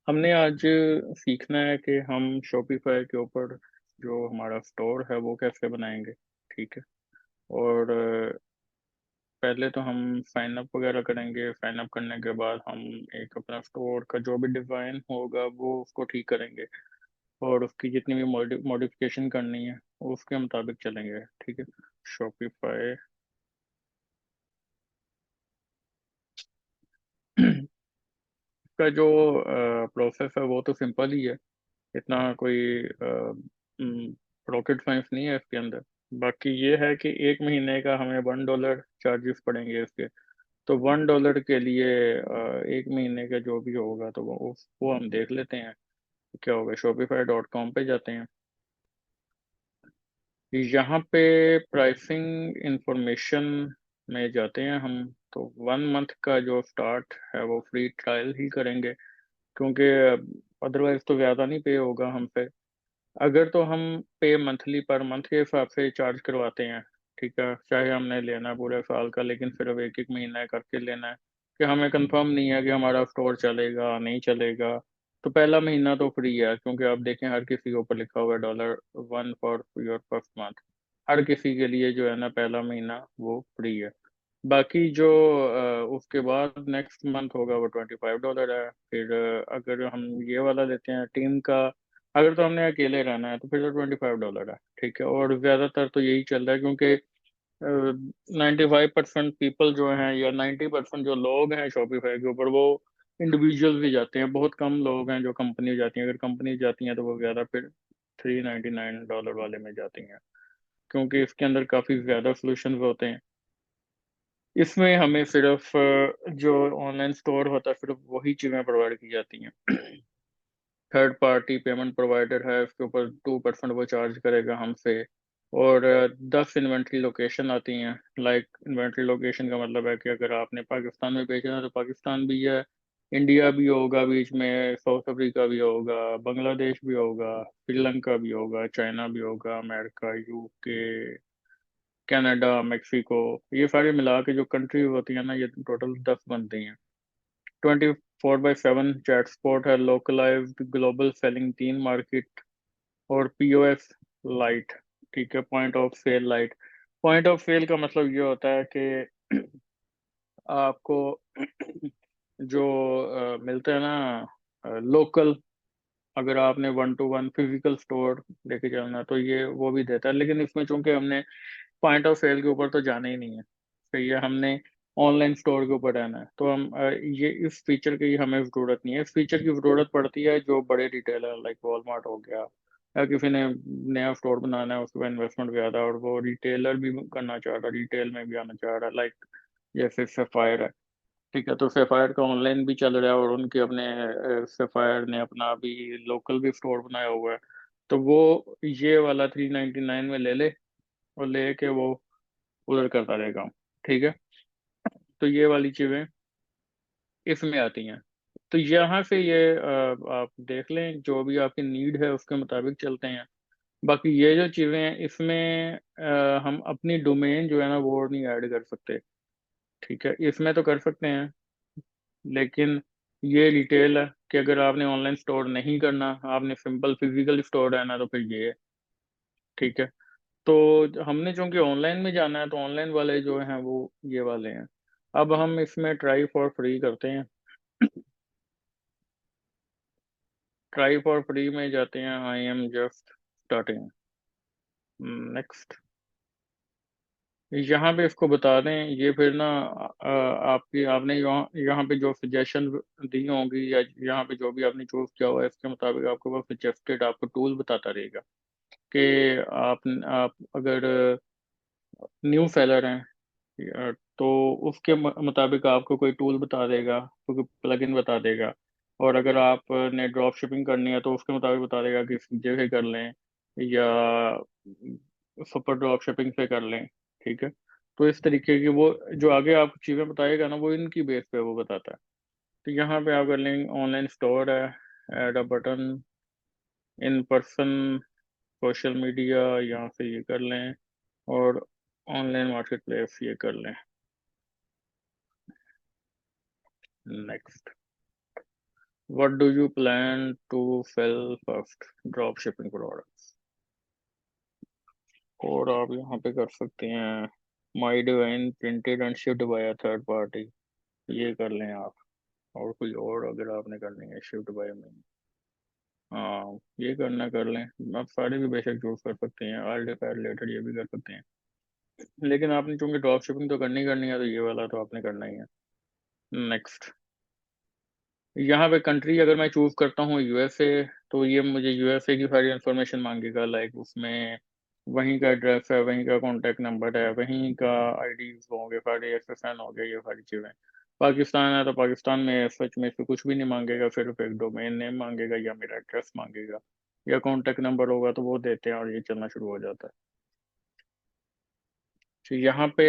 हमने आज सीखना है कि हम शॉपिफाई के ऊपर जो हमारा स्टोर है वो कैसे बनाएंगे। ठीक है। और पहले तो हम साइन अप वगैरह करेंगे। साइन अप करने के बाद हम एक अपना स्टोर का जो भी डिज़ाइन होगा वो उसको ठीक करेंगे और उसकी जितनी भी मॉडिफिकेशन करनी है उसके मुताबिक चलेंगे। ठीक है। शॉपिफाई का जो प्रोसेस है वो तो सिंपल ही है। इतना कोई रॉकेट साइंस नहीं है इसके अंदर। बाकी ये है कि एक महीने का हमें $1 चार्जेस पड़ेंगे इसके। तो $1 के लिए एक महीने का जो भी होगा तो वो हम देख लेते हैं क्या होगा। shopify.com पे जाते हैं। यहाँ पे प्राइसिंग इंफॉर्मेशन में जाते हैं हम। तो 1 मंथ का जो स्टार्ट है वो फ्री ट्रायल ही करेंगे, क्योंकि अदरवाइज तो ज़्यादा नहीं पे होगा हम पे। अगर तो हम पे मंथली पर मंथ के हिसाब से चार्ज करवाते हैं। ठीक है, चाहे हमने लेना है पूरे साल का लेकिन सिर्फ एक एक महीना करके लेना है कि हमें कंफर्म नहीं है कि हमारा स्टोर चलेगा नहीं चलेगा। तो पहला महीना तो फ्री है, क्योंकि आप देखें हर किसी के ऊपर लिखा हुआ है $1 फॉर योर फर्स्ट मंथ। हर किसी के लिए जो है ना पहला महीना वो फ्री है। बाकी जो उसके बाद नेक्स्ट मंथ होगा वो $25 है। फिर अगर हम ये वाला लेते हैं टीम का, अगर तो हमने अकेले रहना है तो फिर तो $25 है। ठीक है। और ज़्यादातर तो यही चल रहा है, क्योंकि 95% पीपल जो हैं या 90% जो लोग हैं शॉपिफाई के ऊपर वो इंडिविजुअल भी जाते हैं। बहुत कम लोग हैं जो कंपनी जाती हैं। अगर कंपनी जाती हैं तो वो ज़्यादा फिर $399 वाले में जाती हैं, क्योंकि इसके अंदर काफ़ी ज़्यादा सोल्यूशन होते हैं। इसमें हमें सिर्फ जो ऑनलाइन स्टोर होता है सिर्फ वही चीज़ें प्रोवाइड की जाती हैं। थर्ड पार्टी पेमेंट प्रोवाइडर है उसके ऊपर 2% वो चार्ज करेगा हमसे। और 10 इन्वेंट्री लोकेशन आती हैं। लाइक इन्वेंट्री लोकेशन का मतलब है कि अगर आपने पाकिस्तान में बेचना है तो पाकिस्तान भी है, इंडिया भी होगा, बीच में साउथ अफ्रीका भी होगा, बांग्लादेश भी होगा, श्रीलंका भी होगा, चाइना भी होगा, अमेरिका, यूके, कनाडा, मेक्सिको। ये सारे मिला के जो कंट्री होती है ना ये टोटल 10 बनती हैं। 24/7 चैट सपोर्ट है, लोकलाइज्ड ग्लोबल सेलिंग 3 मार्केट, और पीओएस लाइट। ठीक है, पॉइंट ऑफ सेल लाइट। पॉइंट ऑफ सेल का मतलब ये होता है कि आपको जो मिलते हैं ना लोकल, अगर आपने 1 to 1 फिजिकल स्टोर लेके चलना तो ये वो भी देता है। लेकिन इसमें चूंकि हमने पॉइंट ऑफ सेल के ऊपर तो जाना ही नहीं है, तो ये हमने ऑनलाइन स्टोर के ऊपर रहना है। तो हम ये इस फीचर की हमें ज़रूरत नहीं है। इस फीचर की ज़रूरत पड़ती है जो बड़े रिटेलर लाइक वॉलमार्ट हो गया, या किसी ने नया स्टोर बनाना है उसके बाद इन्वेस्टमेंट ज़्यादा और वो रिटेलर भी करना चाह रहा है, रिटेल में भी आना चाह रहा है, लाइक जैसे सफायर है। ठीक है, तो सफायर का ऑनलाइन भी चल रहा है और उनके अपने सफायर ने अपना भी लोकल भी स्टोर बनाया हुआ है। तो वो ये वाला 399 में ले ले और लेके वो उधर करता रहेगा। ठीक है। तो ये वाली चीज़ें इसमें आती हैं। तो यहाँ से ये आप देख लें जो भी आपकी नीड है उसके मुताबिक चलते हैं। बाकी ये जो चीज़ें हैं इसमें हम अपनी डोमेन जो है ना वो नहीं ऐड कर सकते। ठीक है, इसमें तो कर सकते हैं लेकिन ये डिटेल है कि अगर आपने ऑनलाइन स्टोर नहीं करना, आपने सिंपल फिजिकल स्टोर रहना, तो फिर ये है। ठीक है। तो हमने चूंकि ऑनलाइन में जाना है तो ऑनलाइन वाले जो हैं वो ये वाले हैं। अब हम इसमें ट्राई फॉर फ्री करते हैं। ट्राई फॉर फ्री में जाते हैं। I am just starting. Next. यहाँ पे इसको बता दें ये फिर ना आपकी आपने यहाँ यहाँ पे जो सजेशन दी होंगी या यहाँ पे जो भी आपने चूज किया हुआ है इसके मुताबिक आपको वो सजेस्टेड आपको टूल बताता रहेगा कि आप अगर न्यू सेलर हैं तो उसके मुताबिक आपको कोई टूल बता देगा, कोई प्लगइन बता देगा। और अगर आपने ड्रॉप शिपिंग करनी है तो उसके मुताबिक बता देगा कि इस जगह कर लें या सुपर ड्रॉप शिपिंग से कर लें। ठीक है। तो इस तरीके की वो जो आगे आपको चीज़ें बताएगा ना वो इनकी बेस पे वो बताता है। तो यहाँ पे आप कर लेंगे ऑनलाइन स्टोर है, add a button, in person, social media, यहाँ से ये कर लें, और ऑनलाइन मार्केट प्लेस ये कर लें। Next. What do you plan to sell first? Drop shipping products. और आप यहाँ पे कर सकते हैं my divine printed and shipped by a third party, ये कर लें आप। और कोई और अगर आपने करनी है शिफ्ट बाय में, हाँ ये करना कर लें। आप सारे भी बेशक चूज कर सकते हैं, ऑल डे रिलेटेड ये भी कर सकते हैं, लेकिन आपने चूंकि ड्रॉप शिपिंग तो करनी है तो ये वाला तो आपने करना ही है। नेक्स्ट, यहाँ पे कंट्री अगर मैं चूज करता हूँ यूएसए, तो ये मुझे यूएसए की सारी इंफॉर्मेशन मांगेगा, लाइक उसमें वहीं का एड्रेस है, वहीं का कॉन्टैक्ट नंबर है, वहीं का आईडीज होंगे सारे, एसएसएन हो गए, ये सारी चीज़ें। पाकिस्तान है तो पाकिस्तान में सच में से कुछ भी नहीं मांगेगा, सिर्फ एक डोमेन नेम मांगेगा या मेरा एड्रेस मांगेगा या कॉन्टैक्ट नंबर होगा तो वो देते हैं और ये चलना शुरू हो जाता है। तो यहाँ पे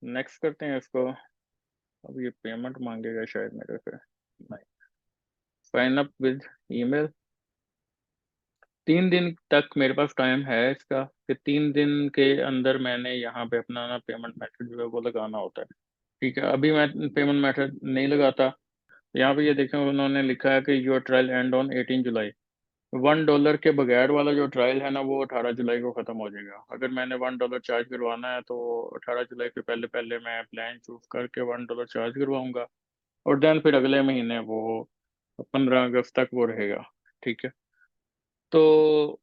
नेक्स्ट करते हैं इसको। अब ये पेमेंट मांगेगा शायद मेरे से, नहीं। Sign up with email. 3 दिन तक मेरे पास टाइम है इसका, कि 3 दिन के अंदर मैंने यहाँ पे अपना ना पेमेंट मेथड जो है वो लगाना होता है। ठीक है, अभी मैं पेमेंट मेथड नहीं लगाता। यहाँ पे ये देखें उन्होंने लिखा है कि योर ट्रायल एंड ऑन 18 जुलाई। $1 के बगैर वाला जो ट्रायल है ना वो 18 जुलाई को ख़त्म हो जाएगा। अगर मैंने $1 चार्ज करवाना है तो 18 जुलाई के पहले पहले मैं प्लान चूज करके $1 चार्ज करवाऊंगा, और देन फिर अगले महीने वो 15 अगस्त तक वो रहेगा। ठीक है, तो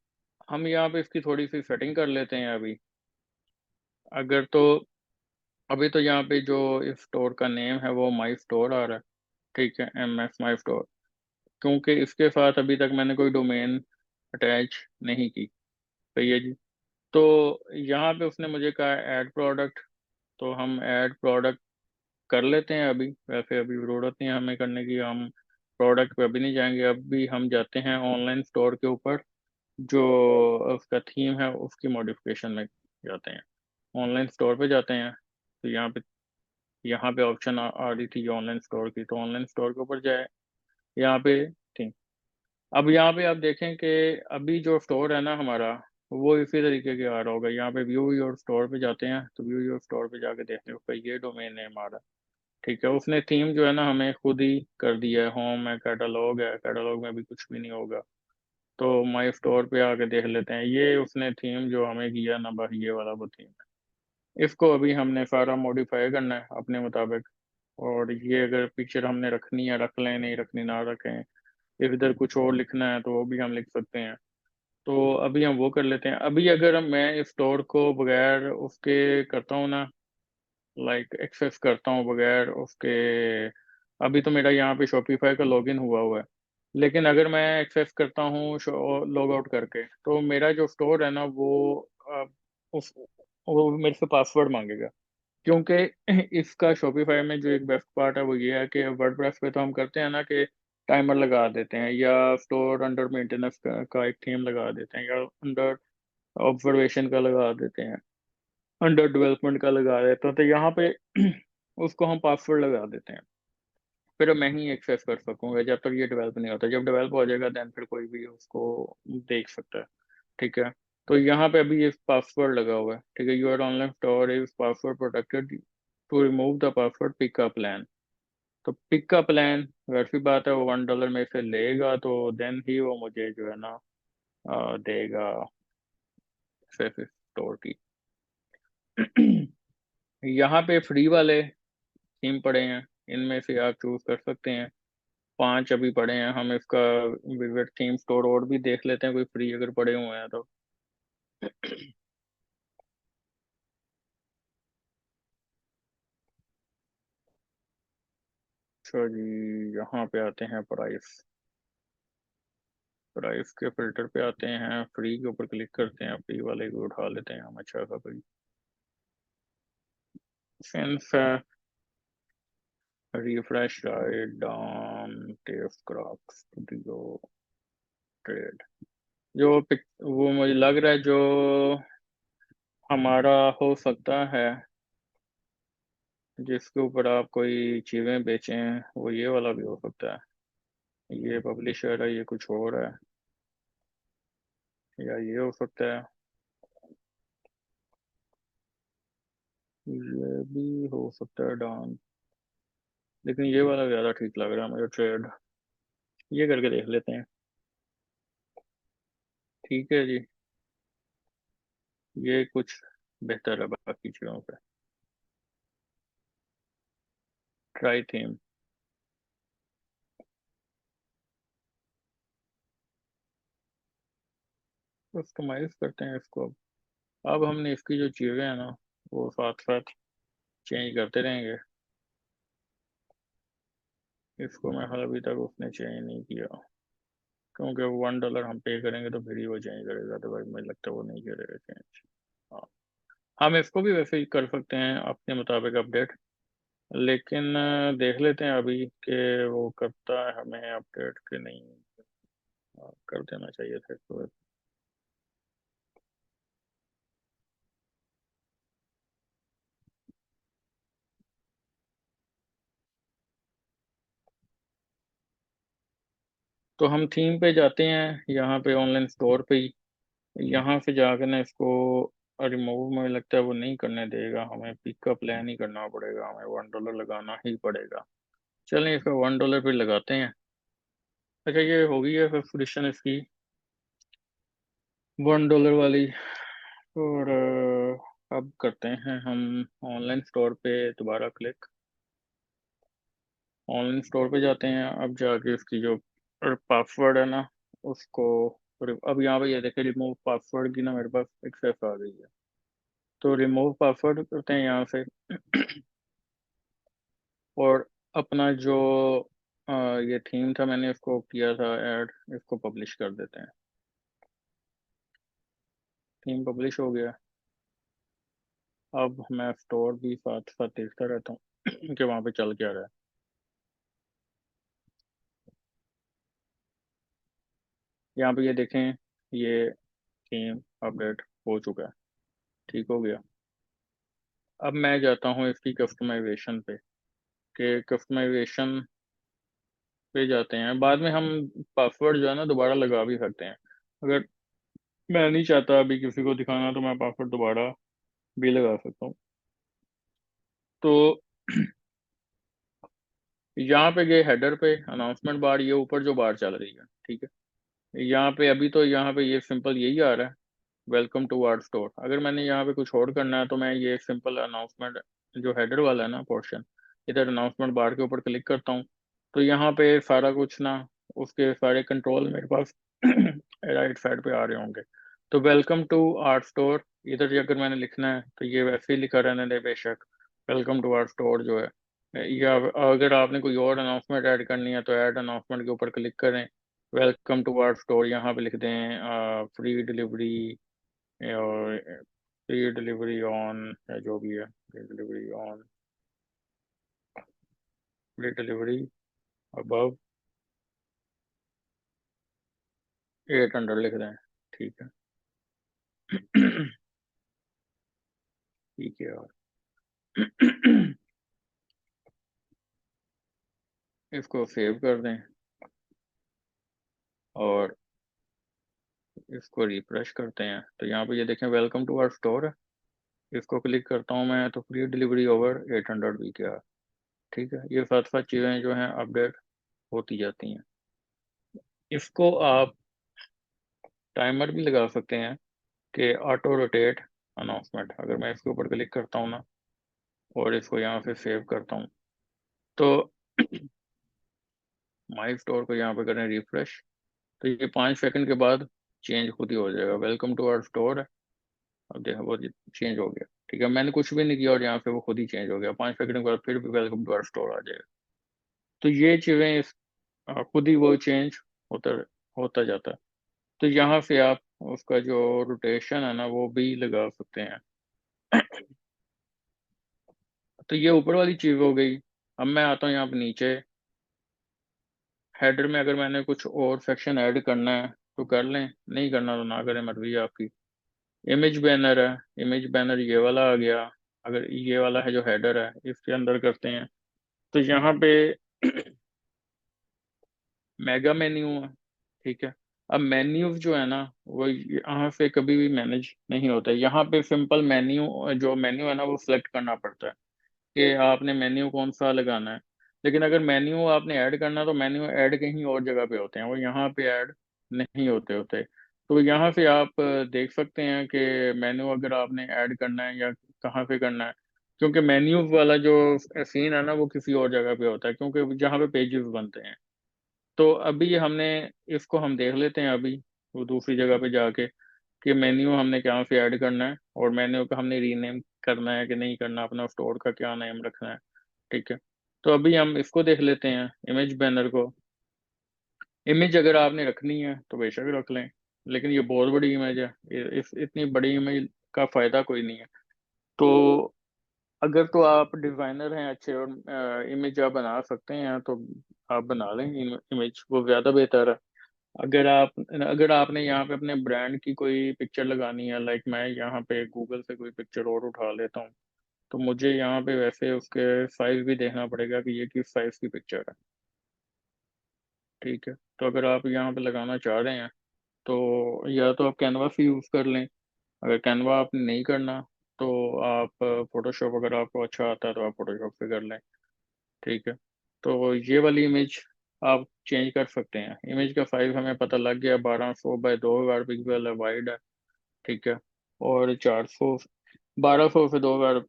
हम यहाँ पे इसकी थोड़ी सी सेटिंग कर लेते हैं अभी। अगर तो अभी तो यहाँ पे जो इस स्टोर का नेम है वो माई स्टोर आ रहा है। ठीक है, MS माई स्टोर, क्योंकि इसके साथ अभी तक मैंने कोई डोमेन अटैच नहीं की। सही है जी। तो यहाँ पे उसने मुझे कहा ऐड प्रोडक्ट, तो हम ऐड प्रोडक्ट कर लेते हैं अभी। वैसे अभी ज़रूरत नहीं है हमें करने की, हम प्रोडक्ट पे अभी नहीं जाएंगे, अभी हम जाते हैं ऑनलाइन स्टोर के ऊपर, जो उसका थीम है उसकी मॉडिफिकेशन में जाते हैं। ऑनलाइन स्टोर पे जाते हैं, तो यहाँ पे ऑप्शन आ रही थी ऑनलाइन स्टोर की, तो ऑनलाइन स्टोर के ऊपर जाए, यहाँ पे थी। अब यहाँ पे आप देखें कि अभी जो स्टोर है ना हमारा, वो इसी तरीके के आ रहा होगा। यहाँ पे व्यू योर स्टोर पे जाते हैं, तो व्यू योर स्टोर पे जाके देखते हैं उसका ये डोमेन नेम आ रहा है। ठीक है, उसने थीम जो है ना हमें खुद ही कर दिया है, होम है, कैटलॉग में भी कुछ भी नहीं होगा। तो माई स्टोर पे आके देख लेते हैं, ये उसने थीम जो हमें किया ना, बस ये वाला वो थीम है। इसको अभी हमने सारा मॉडिफाई करना है अपने मुताबिक। और ये अगर पिक्चर हमने रखनी है रख लें, नहीं रखनी ना रखें। इधर कुछ और लिखना है तो वो भी हम लिख सकते हैं। तो अभी हम वो कर लेते हैं। अभी अगर मैं स्टोर को बगैर उसके करता हूँ ना, लाइक एक्सेस करता हूँ बगैर उसके, अभी तो मेरा यहाँ पे शॉपिफाई का लॉगिन हुआ हुआ है, लेकिन अगर मैं एक्सेस करता हूँ लॉग आउट करके, तो मेरा जो स्टोर है ना वो अ, उस वो मेरे से पासवर्ड मांगेगा। क्योंकि इसका शॉपिफाई में जो एक बेस्ट पार्ट है वो ये है कि वर्डप्रेस पे तो हम करते हैं ना कि टाइमर लगा देते हैं, या स्टोर अंडर मेंटेनेंस का एक थीम लगा देते हैं, या अंडर ऑब्जर्वेशन का लगा देते हैं, अंडर डेवलपमेंट का लगा देते हैं, तो यहाँ पे उसको हम पासवर्ड लगा देते हैं। फिर मैं ही एक्सेस कर सकूंगा जब तक ये डेवलप नहीं होता। जब डेवलप हो जाएगा देन फिर कोई भी उसको देख सकता है। ठीक है, तो यहाँ पे अभी ये पासवर्ड लगा हुआ है। ठीक है, your online store is password protected, to remove the password pick a plan. तो पिक का प्लान वैसी बात है, वो $1 में से लेगा तो देन ही वो मुझे जो है ना देगा एक्सेस स्टोर की। यहाँ पे फ्री वाले थीम पड़े हैं, इनमें से आप चूज कर सकते हैं। 5 अभी पड़े हैं, हम इसका विविड थीम स्टोर और भी देख लेते हैं, कोई फ्री अगर पड़े हुए हैं तो। अच्छा जी, यहाँ पे आते हैं प्राइस। प्राइस के फिल्टर पे आते हैं, फ्री के ऊपर क्लिक करते हैं, फ्री वाले को उठा लेते हैं हम। अच्छा सा कोई sense refresh right down test craft studio trade, वो मुझे लग रहा है जो हमारा हो सकता है, जिसके ऊपर आप कोई चीज़ें बेचें, वो ये वाला भी हो सकता है। ये पब्लिशर है, ये कुछ और है, या ये हो सकता है, ये भी हो सकता है डाउन। लेकिन ये वाला ज़्यादा ठीक लग रहा है मुझे ट्रेड। ये करके देख लेते हैं। ठीक है जी। ये कुछ बेहतर है बाकी चीज़ों पे। Try theme. कस्टमाइज करते हैं इसको। अब हमने इसकी जो चीज़ें हैं ना, वो साथ साथ चेंज करते रहेंगे। इसको मैं हाल अभी तक उसने चेंज नहीं किया, क्योंकि $1 हम पे करेंगे तो फिर ही वो चेंज करेगा, अदरवाइज मुझे लगता है वो नहीं करेगा चेंज। हाँ, हम इसको भी वैसे ही कर सकते हैं अपने मुताबिक अपडेट। लेकिन देख लेते हैं अभी कि वो करता है हमें अपडेट कि नहीं। कर देना चाहिए था इसको। तो हम थीम पे जाते हैं, यहाँ पे ऑनलाइन स्टोर पे ही। यहाँ से जाकर ना इसको रिमूव, मुझे लगता है वो नहीं करने देगा, हमें पिकअप प्लान ही करना पड़ेगा, हमें $1 लगाना ही पड़ेगा। चलें इसका $1 पे लगाते हैं। अच्छा, ये हो गई है सब्सक्रिप्शन इसकी $1 वाली। और अब करते हैं हम ऑनलाइन स्टोर पे दोबारा क्लिक। ऑनलाइन स्टोर पे जाते हैं, अब जाके इसकी जो पासवर्ड है ना उसको, अब यहाँ पे ये देखें रिमूव पासवर्ड की ना मेरे पास एक्सेस आ गई है। तो रिमूव पासवर्ड करते हैं यहाँ से। और अपना जो ये थीम था मैंने इसको किया था ऐड, इसको पब्लिश कर देते हैं। थीम पब्लिश हो गया। अब मैं स्टोर भी साथ साथ देखता रहता हूँ कि वहाँ पे चल क्या रहा है। यहाँ पे ये देखें, ये थीम अपडेट हो चुका है। ठीक हो गया। अब मैं जाता हूँ इसकी कस्टमाइजेशन पे, कि कस्टमाइजेशन पे जाते हैं, बाद में हम पासवर्ड जो है ना दोबारा लगा भी सकते हैं। अगर मैं नहीं चाहता अभी किसी को दिखाना तो मैं पासवर्ड दोबारा भी लगा सकता हूँ। तो यहाँ पे गए हेडर पे अनाउंसमेंट बार, ये ऊपर जो बार चल रही है, ठीक है। यहाँ पे अभी तो यहाँ पे ये सिंपल यही आ रहा है, वेलकम टू आवर स्टोर। अगर मैंने यहाँ पे कुछ और करना है तो मैं ये सिंपल अनाउंसमेंट जो हेडर वाला है ना पोर्शन, इधर अनाउंसमेंट बार के ऊपर क्लिक करता हूँ। तो यहाँ पे सारा कुछ ना, उसके सारे कंट्रोल मेरे पास राइट साइड पे आ रहे होंगे। तो वेलकम टू आवर स्टोर, इधर अगर मैंने लिखना है तो ये वैसे ही लिखा रहने दे बेशक। वेलकम टू आवर स्टोर जो है, या अगर आपने कोई और अनाउंसमेंट ऐड करनी है तो ऐड अनाउंसमेंट के ऊपर क्लिक करें। वेलकम टू आवर स्टोर यहाँ पे लिख दें फ्री डिलीवरी, और फ्री डिलीवरी ऑन, या जो भी है, free delivery on, free delivery above 800 लिख दें। ठीक है। ठीक है। और इसको सेव कर दें और इसको रिफ्रेश करते हैं, तो यहाँ पे ये देखें वेलकम टू आवर स्टोर है। इसको क्लिक करता हूँ मैं तो फ्री डिलीवरी ओवर 800 भी क्या। ठीक है, ये साथ साथ चीज़ें जो हैं अपडेट होती जाती हैं। इसको आप टाइमर भी लगा सकते हैं कि ऑटो रोटेट अनाउंसमेंट। अगर मैं इसके ऊपर क्लिक करता हूँ ना और इसको यहाँ से सेव करता हूँ, तो माई स्टोर को यहाँ पे करें रिफ्रेश, तो ये 5 सेकंड के बाद चेंज खुद ही हो जाएगा। वेलकम टू आवर स्टोर है, अब देखो वो चेंज हो गया। ठीक है, मैंने कुछ भी नहीं किया और यहाँ पे वो खुद ही चेंज हो गया। 5 सेकंड के बाद फिर भी वेलकम टू आवर स्टोर आ जाएगा। तो ये चीज़ें खुद ही वो चेंज होता होता जाता है। तो यहाँ से आप उसका जो रोटेशन है ना वो भी लगा सकते हैं। तो ये ऊपर वाली चीज़ हो गई। अब मैं आता हूँ यहाँ पे नीचे हेडर में, अगर मैंने कुछ और सेक्शन ऐड करना है तो कर लें, नहीं करना तो ना करें, मर्जी है आपकी। इमेज बैनर है, इमेज बैनर ये वाला आ गया। अगर ये वाला है जो हेडर है इसके अंदर करते हैं, तो यहाँ पे मेगा मेन्यू है। ठीक है। अब मेन्यूज जो है ना वो यहाँ से कभी भी मैनेज नहीं होता है। यहाँ पे सिंपल मेन्यू, जो मेन्यू है ना वो सिलेक्ट करना पड़ता है कि आपने मेन्यू कौन सा लगाना है। लेकिन अगर मेन्यू आपने ऐड करना, तो मेन्यू ऐड कहीं और जगह पे होते हैं, वो यहाँ पे ऐड नहीं होते होते। तो यहाँ से आप देख सकते हैं कि मेन्यू अगर आपने ऐड करना है या कहाँ पे करना है, क्योंकि मेन्यू वाला जो सीन है ना, वो किसी और जगह पे होता है, क्योंकि जहाँ पे पेजेस बनते हैं। तो अभी हमने इसको हम देख लेते हैं अभी, वो दूसरी जगह पे जाके, कि मेन्यू हमने कहाँ से ऐड करना है, और मेन्यू का हमने रीनेम करना है कि नहीं करना, अपना स्टोर का क्या नेम रखना है। ठीक है, तो अभी हम इसको देख लेते हैं, इमेज बैनर को। इमेज अगर आपने रखनी है तो बेशक रख लें, लेकिन ये बहुत बड़ी इमेज है, इस इतनी बड़ी इमेज का फायदा कोई नहीं है। तो अगर तो आप डिजाइनर हैं अच्छे, और इमेज आप बना सकते हैं, तो आप बना लें इमेज, वो ज़्यादा बेहतर है। अगर आपने यहाँ पे अपने ब्रांड की कोई पिक्चर लगानी है, लाइक मैं यहाँ पे गूगल से कोई पिक्चर और उठा लेता हूँ, तो मुझे यहाँ पे वैसे उसके साइज भी देखना पड़ेगा कि ये किस साइज की पिक्चर है। ठीक है, तो अगर आप यहाँ पे लगाना चाह रहे हैं, तो या तो आप कैनवा से यूज़ कर लें। अगर कैनवा आप नहीं करना, तो आप फोटोशॉप, अगर आपको अच्छा आता है तो आप फोटोशॉप से कर लें। ठीक है, तो ये वाली इमेज आप चेंज कर सकते हैं। इमेज का साइज हमें पता लग गया, 1200 बाय 2000 पिक्सल है, वाइड है। ठीक है, और 1200 से 2000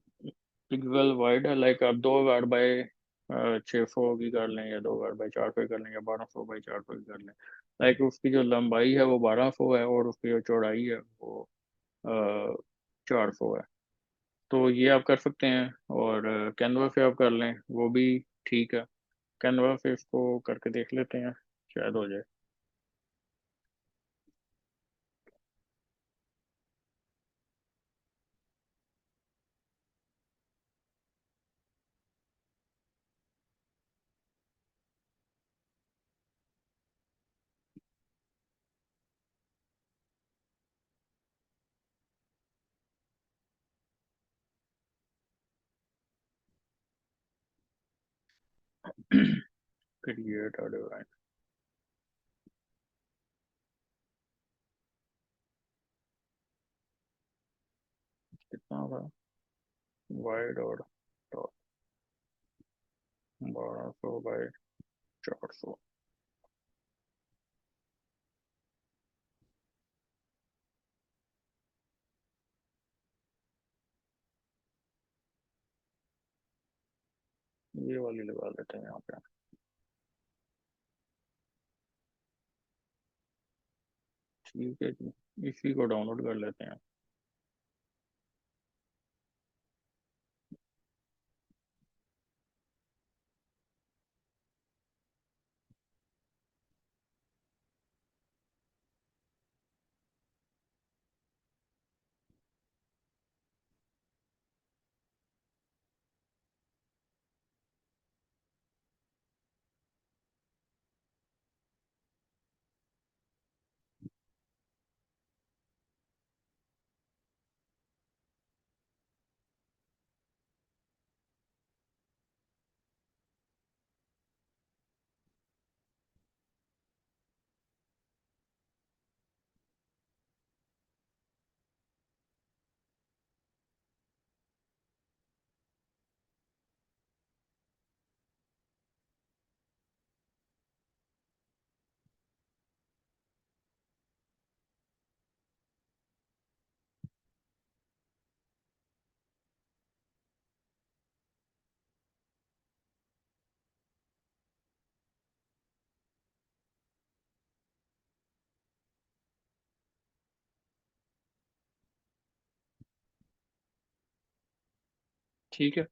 पिक्सल वाइड है, लाइक आप 2000 बाय 600 की कर लें, या 2000 बाय 400 की कर लें, या 1200 बाय 400 की कर लें। लाइक उसकी जो लंबाई है वो 1200 है, और उसकी जो चौड़ाई है वो 400 है। तो ये आप कर सकते हैं, और कैनवा पे आप कर लें, वो भी ठीक है। कैनवा पे इसको करके देख लेते हैं, शायद हो जाए। क्रिएट अ डिजाइन कितना था, वाइड और टॉप, 1200 बाय 400। ये वाली लगा लेते हैं यहाँ पे। ठीक है जी, इसी को डाउनलोड कर लेते हैं। ठीक है,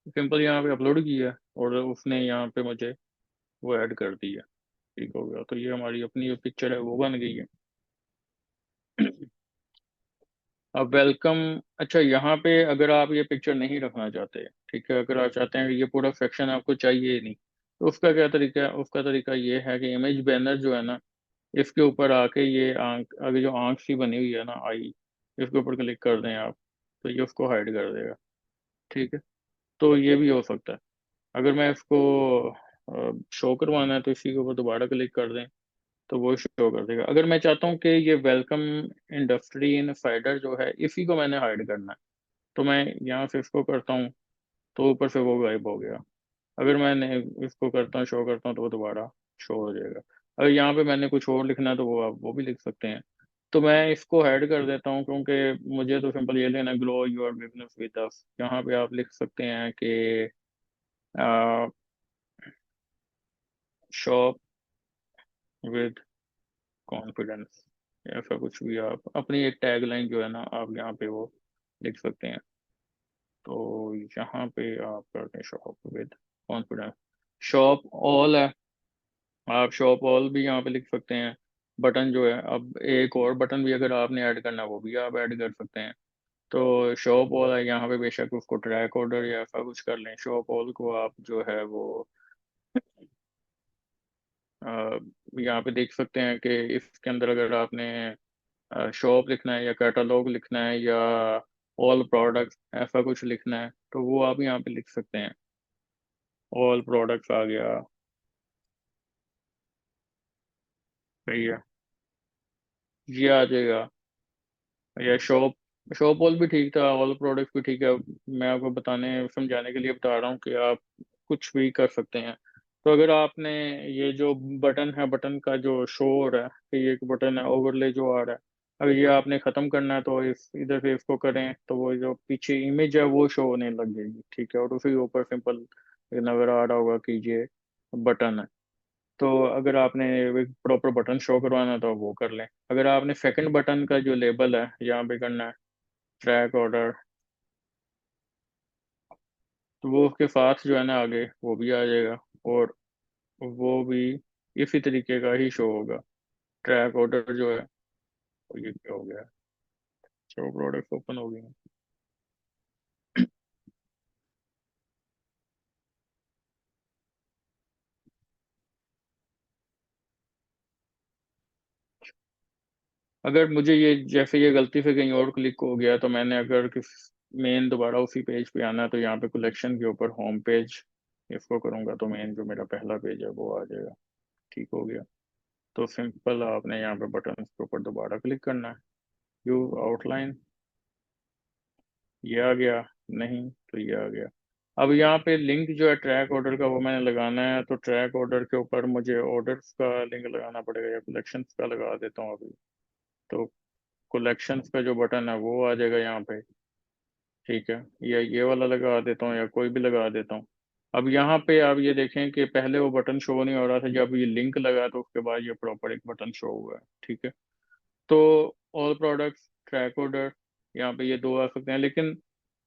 सिंपल यहाँ पे अपलोड किया, और उसने यहाँ पे मुझे वो ऐड कर दिया। ठीक हो गया, तो ये हमारी अपनी जो पिक्चर है वो बन गई है। अब वेलकम, अच्छा यहाँ पे अगर आप ये पिक्चर नहीं रखना चाहते, ठीक है, अगर आप चाहते हैं कि ये पूरा सेक्शन आपको चाहिए ही नहीं, तो उसका क्या तरीका है? उसका तरीका ये है कि इमेज बैनर जो है ना, इसके ऊपर आके ये आंख, आगे जो आंख सी बनी हुई है ना, आई, इसके ऊपर क्लिक कर दें आप, तो ये उसको हाइड कर देगा। ठीक है, तो ये भी हो सकता है। अगर मैं इसको शो करवाना है, तो इसी के ऊपर दोबारा क्लिक कर दें, तो वो शो कर देगा। अगर मैं चाहता हूँ कि ये वेलकम इंडस्ट्री इन फाइडर जो है, इसी को मैंने हाइड करना है, तो मैं यहाँ से इसको करता हूँ, तो ऊपर से वो गायब हो गया। अगर मैंने इसको करता हूँ, शो करता हूँ, तो वो दोबारा शो हो जाएगा। अगर यहाँ पे मैंने कुछ और लिखना है तो वो आप वो भी लिख सकते हैं। तो मैं इसको ऐड कर देता हूँ, क्योंकि मुझे तो सिंपल ये लेना, glow your business with us. यहाँ पे आप लिख सकते हैं कि शॉप विद कॉन्फिडेंस, ऐसा कुछ भी आप अपनी एक टैग लाइन जो है ना, आप यहाँ पे वो लिख सकते हैं। तो यहाँ पे आप करते हैं shop with confidence. Shop all है, आप शॉप ऑल भी यहाँ पे लिख सकते हैं। बटन जो है, अब एक और बटन भी अगर आपने ऐड करना है वो भी आप ऐड कर सकते हैं। तो शॉप ऑल है यहाँ पे, बेशक उसको ट्रैक ऑर्डर या ऐसा कुछ कर लें। शॉप ऑल को आप जो है वो अ, यहाँ पे देख सकते हैं कि इसके अंदर अगर आपने शॉप लिखना है या कैटलॉग लिखना है या ऑल प्रोडक्ट्स ऐसा कुछ लिखना है, तो वो आप यहाँ पे लिख सकते हैं। ऑल प्रोडक्ट्स आ गया, सही है, ये आ जाएगा। या शॉप, शॉप ऑल भी ठीक था, ऑल प्रोडक्ट्स भी ठीक है। मैं आपको बताने समझाने के लिए बता रहा हूँ कि आप कुछ भी कर सकते हैं। तो अगर आपने ये जो बटन है, बटन का जो शो हो रहा है कि ये एक बटन है, ओवरले जो आ रहा है, अगर ये आपने ख़त्म करना है तो इस इधर से इसको करें तो वो जो पीछे इमेज है वो शो होने लग जाएगी, ठीक है। और उसी के ऊपर सिंपल नज़र आ रहा होगा कि ये बटन है। तो अगर आपने एक प्रॉपर बटन शो करवाना है तो वो कर लें। अगर आपने सेकंड बटन का जो लेबल है यहाँ पे करना है, ट्रैक ऑर्डर, तो वो उसके साथ जो है ना आगे वो भी आ जाएगा। और वो भी इसी तरीके का ही शो होगा। ट्रैक ऑर्डर जो है वो ये क्या हो गया, शो प्रोडक्ट ओपन हो गई। अगर मुझे ये जैसे ये गलती से कहीं और क्लिक हो गया, तो मैंने अगर किस मेन दोबारा उसी पेज पे आना है, तो यहाँ पे कलेक्शन के ऊपर होम पेज इसको करूँगा तो मेन जो मेरा पहला पेज है वो आ जाएगा। ठीक हो गया। तो सिंपल आपने यहाँ पे बटन के ऊपर दोबारा क्लिक करना है, व्यू आउटलाइन, ये आ गया। नहीं तो ये आ गया। अब यहाँ पे लिंक जो है ट्रैक ऑर्डर का वो मैंने लगाना है, तो ट्रैक ऑर्डर के ऊपर मुझे ऑर्डर्स का लिंक लगाना पड़ेगा, या कलेक्शंस का लगा देता हूँ अभी। तो कलेक्शंस का जो बटन है वो आ जाएगा यहाँ पे, ठीक है। या ये वाला लगा देता हूँ या कोई भी लगा देता हूँ। अब यहाँ पे आप ये देखें कि पहले वो बटन शो नहीं हो रहा था, जब ये लिंक लगा तो उसके बाद ये प्रॉपर एक बटन शो हुआ है, ठीक है। तो ऑल प्रोडक्ट्स, ट्रैक ऑर्डर, यहाँ पे ये दो आ सकते हैं। लेकिन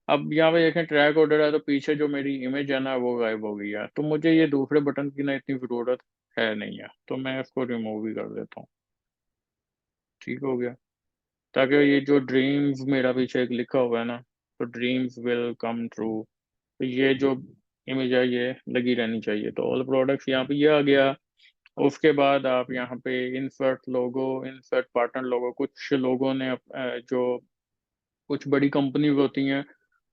अब यहाँ पे देखें ट्रैक ऑर्डर है तो पीछे जो मेरी इमेज है ना वो गायब हो गई है, तो मुझे ये दूसरे बटन की ना इतनी ज़रूरत है नहीं है, तो मैं इसको रिमूव भी कर देता हूँ। ठीक हो गया। ताकि ये जो ड्रीम्स मेरा पीछे एक लिखा हुआ है ना, तो ड्रीम्स विल कम ट्रू, तो ये जो इमेज है ये लगी रहनी चाहिए। तो ऑल प्रोडक्ट्स यहाँ पे ये आ गया। उसके बाद आप यहाँ पे इंसर्ट लोगो, इंसर्ट पार्टनर लोगो, कुछ लोगों ने जो कुछ बड़ी कंपनीज होती हैं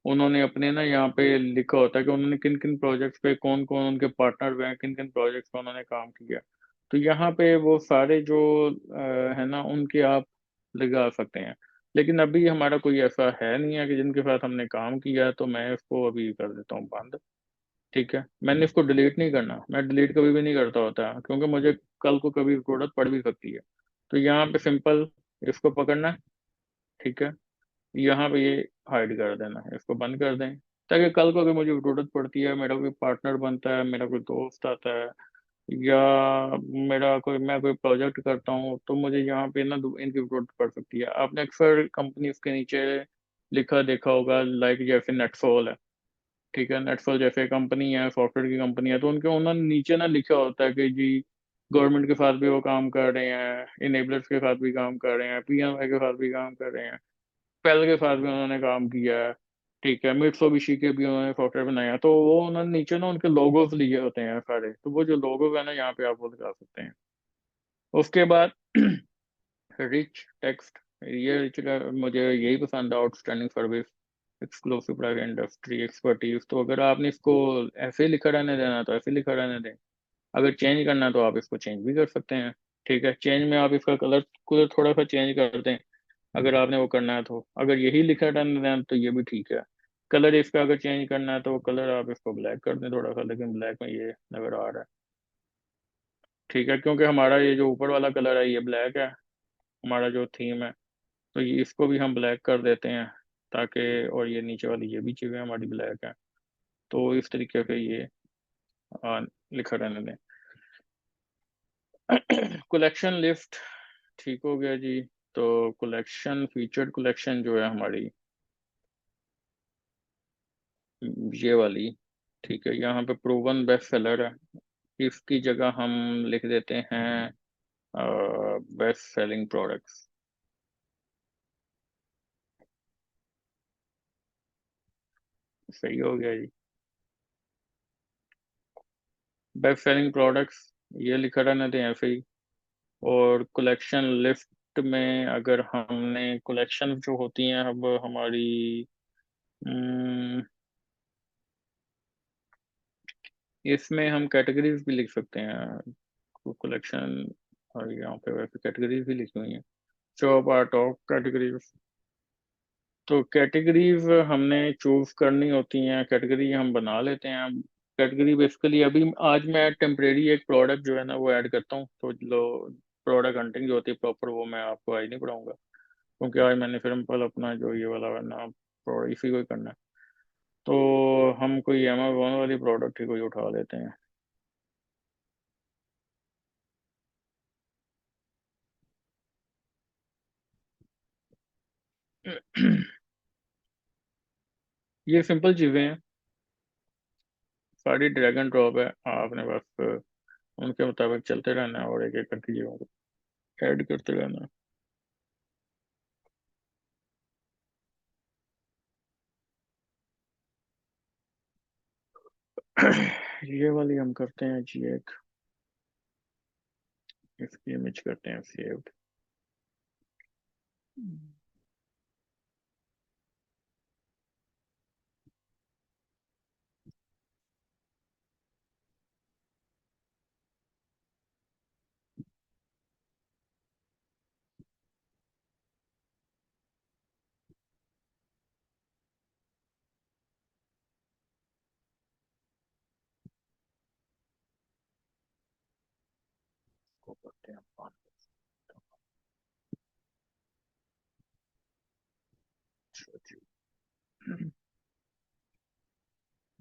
उन्होंने अपने ना यहाँ पे लिखा होता है कि उन्होंने किन किन प्रोजेक्ट्स पे, कौन कौन उनके पार्टनर हैं, किन किन प्रोजेक्ट्स पे उन्होंने काम किया। तो यहाँ पे वो सारे जो है ना उनके आप लगा सकते हैं। लेकिन अभी हमारा कोई ऐसा है नहीं है कि जिनके साथ हमने काम किया है, तो मैं इसको अभी कर देता हूँ बंद। ठीक है, मैंने इसको डिलीट नहीं करना, मैं डिलीट कभी भी नहीं करता होता, क्योंकि मुझे कल को कभी जरूरत पड़ भी सकती है। तो यहाँ पे सिंपल इसको पकड़ना है, ठीक है। यहाँ पे ये हाइड कर देना है, इसको बंद कर दें, ताकि कल को अगर मुझे जरूरत पड़ती है, मेरा कोई पार्टनर बनता है, मेरा कोई दोस्त आता है, या मेरा कोई, मैं कोई प्रोजेक्ट करता हूँ, तो मुझे यहाँ पे ना इनकी जरूरत पड़ सकती है। आपने अक्सर कंपनीज के नीचे लिखा देखा होगा, लाइक जैसे नेटफॉल है, ठीक है। नेटफॉल जैसे कंपनी है, सॉफ्टवेयर की कंपनी है, तो उनके उन्होंने नीचे ना लिखा होता है कि जी गवर्नमेंट के साथ भी वो काम कर रहे हैं, इनेबलर्स के साथ भी काम कर रहे हैं, पीएमआई के साथ भी काम कर रहे हैं, पेल के साथ भी उन्होंने काम किया है, ठीक है। मित्सुबिशी के भी उन्होंने सॉफ्टवेयर बनाया, तो वो उन्होंने नीचे ना उनके लोगोज लिए होते हैं सारे, तो वो जो लोगोज है ना यहाँ पे आप वो लगा सकते हैं। उसके बाद रिच टेक्स्ट, ये रिच का मुझे यही पसंद है, outstanding service, exclusive private industry expertise. तो अगर आपने इसको ऐसे ही लिखा रहने देना तो ऐसे ही लिखा रहने दें, अगर चेंज करना है तो आप इसको चेंज भी कर सकते हैं, ठीक है। चेंज में आप इसका कलर को थोड़ा सा चेंज कर दें, अगर आपने वो करना है तो। अगर यही लिखा रहने देना तो ये भी ठीक है। कलर इसका अगर चेंज करना है तो वो कलर आप इसको ब्लैक कर दें थोड़ा सा, लेकिन ब्लैक में ये नज़र आ रहा है। ठीक है, क्योंकि हमारा ये जो ऊपर वाला कलर है ये ब्लैक है, हमारा जो थीम है, तो ये इसको भी हम ब्लैक कर देते हैं ताकि, और ये नीचे वाली ये भी चीज़ें हमारी ब्लैक है, तो इस तरीके से ये लिखा रहने दें। कलेक्शन लिस्ट ठीक हो गया जी। तो कलेक्शन, फीचर्ड कलेक्शन जो है हमारी ये वाली, ठीक है, यहाँ पे प्रूवन बेस्ट सेलर है, इसकी जगह हम लिख देते हैं बेस्ट सेलिंग प्रोडक्ट्स। सही हो गया जी। बेस्ट सेलिंग प्रोडक्ट्स ये लिखा रहना दें ऐसे ही। और कलेक्शन लिस्ट में अगर हमने कलेक्शन जो होती हैं अब हमारी, हम्म, इसमें हम कैटेगरीज भी लिख सकते हैं कलेक्शन, और यहाँ पे वैसे कैटेगरीज भी लिखी हुई हैं, शॉप आर टॉप कैटेगरीज। तो कैटेगरीज हमने चूज करनी होती हैं, कैटेगरी हम बना लेते हैं। कैटेगरी बेसिकली अभी आज मैं टेम्परेरी एक प्रोडक्ट जो है ना वो ऐड करता हूँ, तो लो प्रोडक्ट हंटिंग जो होती है प्रॉपर वो मैं आपको आज नहीं पढ़ाऊंगा, क्योंकि आज मैंने सिंपल अपना जो ये वाला है ना इसी को ही करना है। तो हम कोई अमेज़ोन वाली प्रोडक्ट ही कोई उठा लेते हैं। ये सिंपल चीज़ें हैं, सारी ड्रैगन ड्रॉप है, आपने बस उनके मुताबिक चलते रहना है और एक एक करके चीज़ों को ऐड करते रहना है। ये वाली हम करते हैं जी एक, इसकी इमेज करते हैं सेव। को करते हैं 5।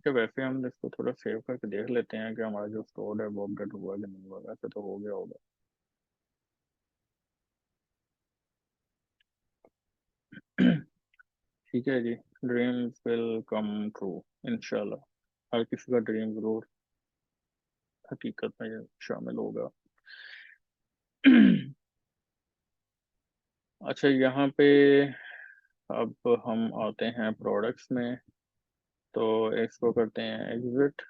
तो वैसे हम इसको थोड़ा सेव करके देख लेते हैं कि हमारा जो स्टोर है वो अपडेट हुआ कि नहीं हुआ, वैसे तो हो गया होगा। ठीक है जी। ड्रीम्स विल कम ट्रू, इंशाल्लाह। हर किसी का ड्रीम जरूर हकीकत में शामिल होगा। अच्छा, यहाँ पे अब हम आते हैं प्रोडक्ट्स में, तो इसको करते हैं एग्जिट।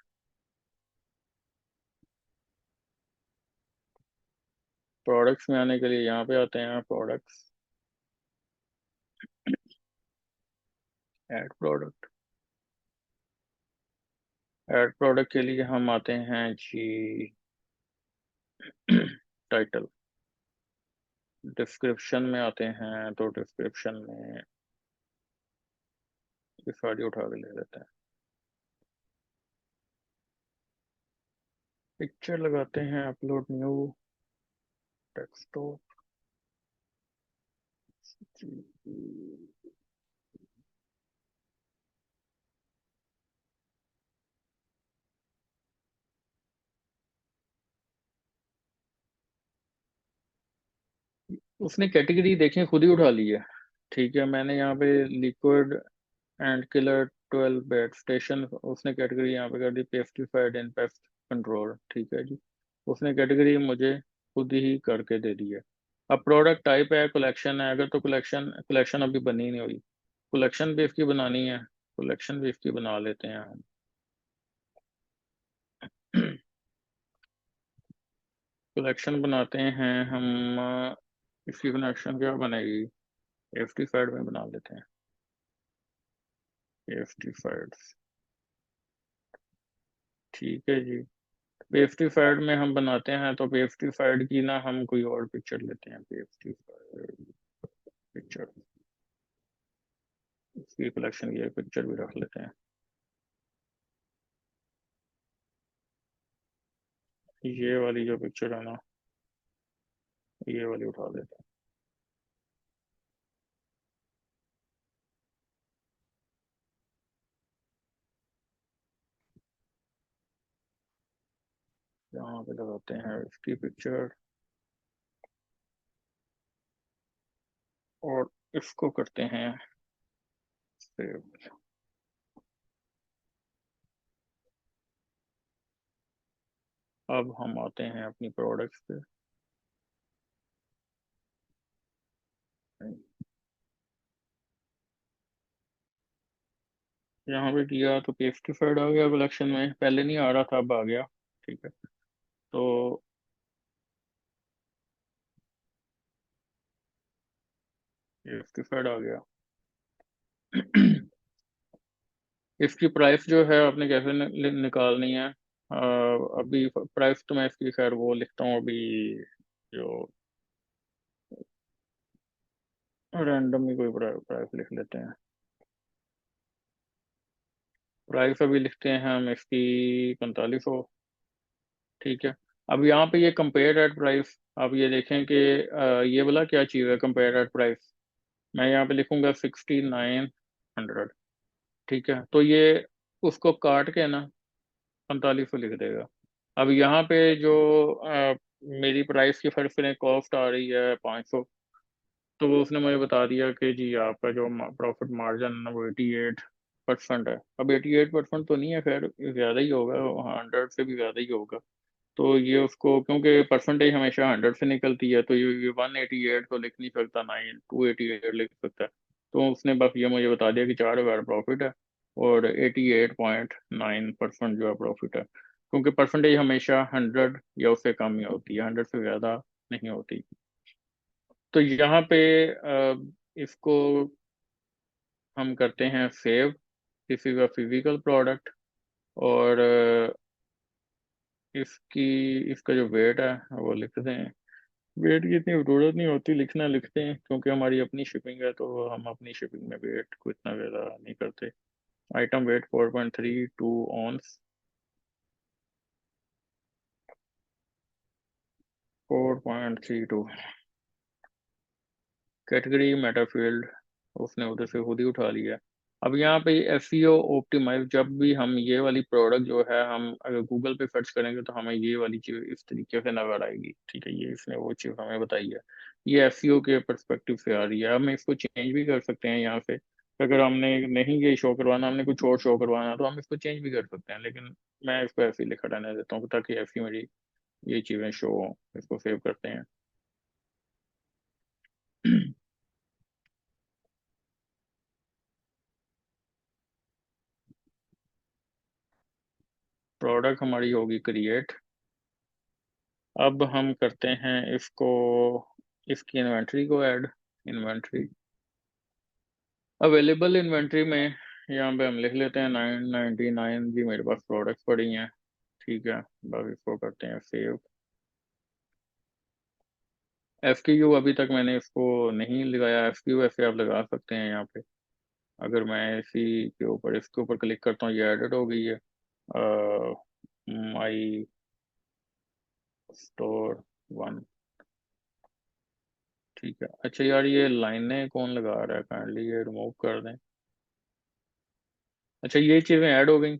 प्रोडक्ट्स में आने के लिए यहाँ पे आते हैं products, add product. Add product के लिए हम आते हैं जी टाइटल। डिस्क्रिप्शन में आते हैं, तो डिस्क्रिप्शन में ये सारी उठा के ले लेते हैं। पिक्चर लगाते हैं, अपलोड न्यू डेस्कटॉप। उसने कैटेगरी देखें खुद ही उठा ली है। ठीक है, मैंने यहाँ पे liquid and killer 12 bed station, उसने कैटेगरी यहाँ पे कर दी पेस्टिसाइड एंड पेस्ट कंट्रोल। ठीक है जी, उसने कैटेगरी मुझे खुद ही करके दे दी है। अब प्रोडक्ट टाइप है कलेक्शन है, अगर तो कलेक्शन कलेक्शन अभी बनी नहीं हुई, कलेक्शन भी इसकी बनानी है, कलेक्शन भी इसकी बना लेते हैं हम। कलेक्शन बनाते हैं हम, इसकी कलेक्शन क्या बनेगी, पेस्टिसाइड में बना लेते हैं, पेस्टिसाइड्स। ठीक है जी। पेस्टिसाइड में हम बनाते हैं, तो पेस्टिसाइड की ना हम कोई और पिक्चर लेते हैं, पेस्टिसाइड पिक्चर। इसकी कलेक्शन की पिक्चर भी रख लेते हैं। ये वाली जो पिक्चर है ना, ये वाली उठा देते हैं। यहाँ पे लगाते हैं इसकी पिक्चर, और इसको करते हैं सेव। अब हम आते हैं अपनी प्रोडक्ट्स पे। यहाँ पे किया तो पेस्टिफाइड आ गया कलेक्शन में, पहले नहीं आ रहा था, अब आ गया। ठीक है, तो पेस्टिफाइड आ गया। इसकी प्राइस जो है आपने कैसे निकालनी है? अभी प्राइस तो मैं इसकी खैर वो लिखता हूँ अभी, जो रैंडम ही कोई प्राइस लिख लेते हैं। प्राइस अभी लिखते हैं हम इसकी 4500। ठीक है, अब यहाँ पे ये कंपेयर एट प्राइस, आप ये देखें कि ये वाला क्या चीज़ है कंपेयर एट प्राइस। मैं यहाँ पे लिखूंगा 6900। ठीक है, तो ये उसको काट के ना 4500 लिख देगा। अब यहाँ पे जो मेरी प्राइस की फर्क से कॉस्ट आ रही है 500, तो वो उसने मुझे बता दिया कि जी आपका जो प्रॉफिट मार्जिन है ना वो 88% है। अब 88% तो नहीं है, खैर ज़्यादा ही होगा, 100 से भी ज़्यादा ही होगा। तो ये उसको, क्योंकि परसेंटेज हमेशा 100 से निकलती है, तो ये 188 तो लिख नहीं सकता, ना ही 288 लिख सकता है। तो उसने बस ये मुझे बता दिया कि 4000 प्रॉफिट है, और 88.9% जो है प्रॉफिट है, क्योंकि परसेंटेज हमेशा 100 या उससे कम ही होती है, 100 से ज़्यादा नहीं होती। तो यहाँ पे इसको हम करते हैं सेव, किसी का फिजिकल प्रोडक्ट, और इसकी इसका जो वेट है वो लिख दें। वेट की इतनी जरूरत नहीं होती, लिखना लिखते हैं क्योंकि हमारी अपनी शिपिंग है, तो हम अपनी शिपिंग में वेट को इतना ज़्यादा नहीं करते। Item weight 4.32 ounces. 4.32। Category metafield, उसने उधर से खुद ही उठा लिया। अब यहाँ पे एसईओ ऑप्टिमाइज, जब भी हम ये वाली प्रोडक्ट जो है, हम अगर गूगल पे सर्च करेंगे तो हमें ये वाली चीज़ इस तरीके से नजर आएगी। ठीक है, ये इसने वो चीज़ हमें बताई है, ये एसईओ के परस्पेक्टिव से आ रही है। हम इसको चेंज भी कर सकते हैं यहाँ से, अगर हमने नहीं ये शो करवाना, हमने कुछ और शो करवाना, तो हम इसको चेंज भी कर सकते हैं, लेकिन मैं इसको ऐसे ही लिखा रहने देता हूँ ताकि ऐसी मेरी ये चीज़ें शो हों। इसको सेव करते हैं। प्रोडक्ट हमारी होगी क्रिएट। अब हम करते हैं इसको, इसकी इन्वेंट्री को ऐड। इन्वेंट्री, अवेलेबल इन्वेंट्री में यहाँ पे हम लिख लेते हैं 999 जी मेरे पास प्रोडक्ट्स पड़ी हैं। ठीक है, बस इसको करते हैं सेव। एफ क्यू अभी तक मैंने इसको नहीं लगाया, एफ क्यू ऐसे आप लगा सकते हैं यहाँ पे। अगर मैं इसी के ऊपर, इसके ऊपर क्लिक करता हूँ, ये एडिट हो गई है। माई स्टोर 1। ठीक है, अच्छा यार ये लाइनें कौन लगा रहा है, काइंडली ये रिमूव कर दें। अच्छा, ये चीज़ें ऐड हो गई।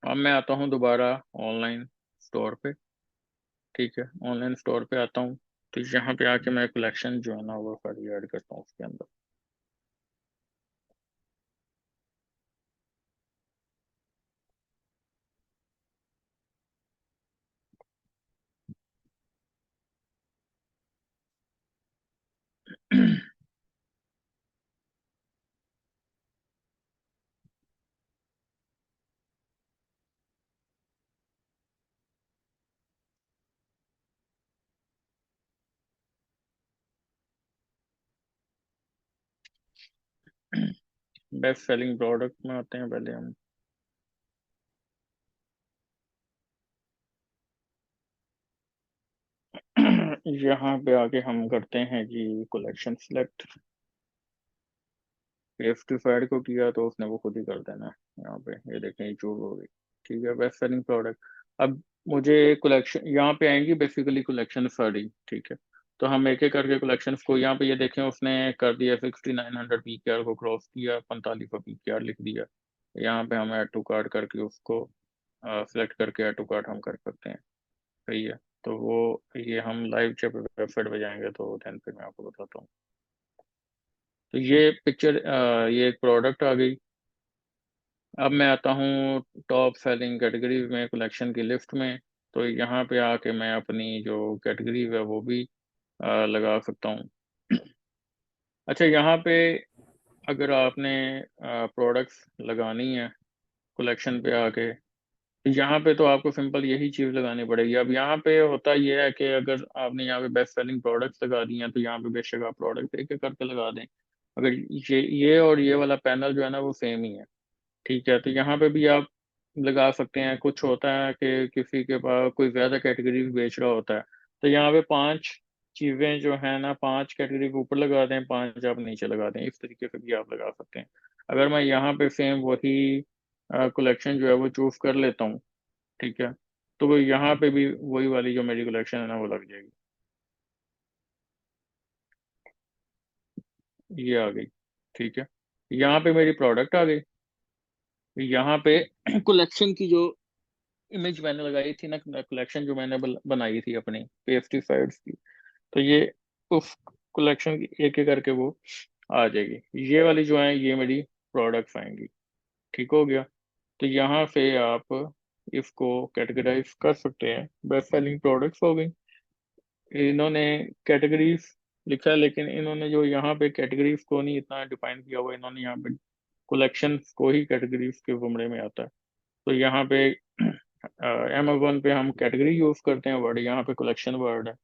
अब मैं आता हूँ दोबारा ऑनलाइन स्टोर पे। ठीक है, ऑनलाइन स्टोर पे आता हूँ, तो यहाँ पे आके मैं कलेक्शन जो है ना वो सारी ऐड करता हूँ उसके अंदर। बेस्ट सेलिंग प्रोडक्ट में आते हैं पहले हम। यहाँ पे आके हम करते हैं जी कलेक्शन सिलेक्ट। पेस्टिफाइड को किया तो उसने वो खुद ही कर देना है। यहाँ पे ये देखें, ये चूज हो गई। ठीक है, बेस्ट सेलिंग प्रोडक्ट। अब मुझे कलेक्शन यहाँ पे आएंगी, बेसिकली कलेक्शन सारी। ठीक है, तो हम एक एक करके कलेक्शंस को, यहाँ पे ये देखें उसने कर दिया 6900 पीकेआर को क्रॉस किया, 4500 पीकेआर लिख दिया। यहाँ पे हम ऐड टू कार्ट करके उसको सिलेक्ट करके ऐड टू कार्ट हम कर सकते हैं। सही है, तो वो ये हम लाइव जब वेबसाइट पे जाएंगे तो देन फिर मैं आपको बताता हूँ। तो ये पिक्चर, ये एक प्रोडक्ट आ गई। अब मैं आता हूँ टॉप सेलिंग कैटेगरी में कलेक्शन की लिस्ट में। तो यहाँ पे आके मैं अपनी जो कैटेगरी है वो भी लगा सकता हूँ। अच्छा, यहाँ पे अगर आपने प्रोडक्ट्स लगानी है कलेक्शन पे आके, तो यहाँ पे तो आपको सिंपल यही चीज़ लगानी पड़ेगी। अब यहाँ पे होता यह है कि अगर आपने यहाँ पे बेस्ट सेलिंग प्रोडक्ट्स लगा दी हैं तो यहाँ पे बेशक आप प्रोडक्ट एक एक करके लगा दें। अगर ये और ये वाला पैनल जो है ना वो सेम ही है। ठीक है, तो यहाँ पे भी आप लगा सकते हैं। कुछ होता है कि किसी के पास कोई ज्यादा कैटेगरी बेच रहा होता है, तो यहाँ पे 5 चीजें जो है ना, 5 कैटेगरी के ऊपर लगा दें, 5 आप नीचे लगा दें, इस तरीके से भी आप लगा सकते हैं। अगर मैं यहाँ पे सेम वही कलेक्शन जो है वो चूज कर लेता हूँ, ठीक है, तो वो यहाँ पे भी वही वाली जो मेरी कलेक्शन है ना वो लग जाएगी। ये आ गई। ठीक है, यहाँ पे मेरी प्रोडक्ट आ गई। यहाँ पे कलेक्शन की जो इमेज मैंने लगाई थी ना, कलेक्शन जो मैंने बनाई थी अपनी पेस्टिसाइड्स की, तो ये उस कलेक्शन की एक एक करके वो आ जाएगी। ये वाली जो है ये मेरी प्रोडक्ट्स आएंगी। ठीक हो गया। तो यहाँ से आप इसको कैटेगराइज कर सकते हैं, बेस्ट सेलिंग प्रोडक्ट्स हो गई। इन्होंने कैटेगरीज लिखा है, लेकिन इन्होंने जो यहाँ पे कैटेगरीज को नहीं इतना डिफाइन किया हुआ, इन्होंने यहाँ पे कलेक्शन को ही कैटेगरीज के जुमरे में आता है। तो यहाँ पे Amazon पे हम कैटेगरी यूज करते हैं वर्ड, यहाँ पे कलेक्शन वर्ड है।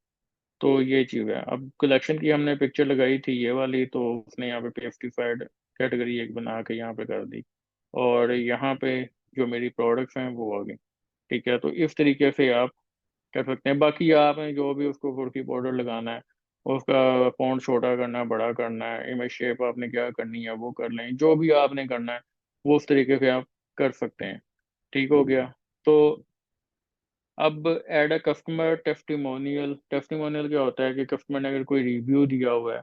तो ये चीज़ है। अब कलेक्शन की हमने पिक्चर लगाई थी ये वाली, तो उसने यहाँ पे पेस्टिफाइड कैटेगरी एक बना के यहाँ पे कर दी। और यहाँ पे जो मेरी प्रोडक्ट्स हैं वो आ गई। ठीक है, तो इस तरीके से आप कर सकते हैं। बाकी आपने जो भी उसको कुर्की बॉर्डर लगाना है, उसका फॉन्ट छोटा करना है, बड़ा करना है, इमेज शेप आपने क्या करनी है वो कर लें, जो भी आपने करना है वो उस तरीके से आप कर सकते हैं। ठीक हो गया। तो अब add a customer testimonial. Testimonial क्या होता है कि कस्टमर ने अगर कोई रिव्यू दिया हुआ है,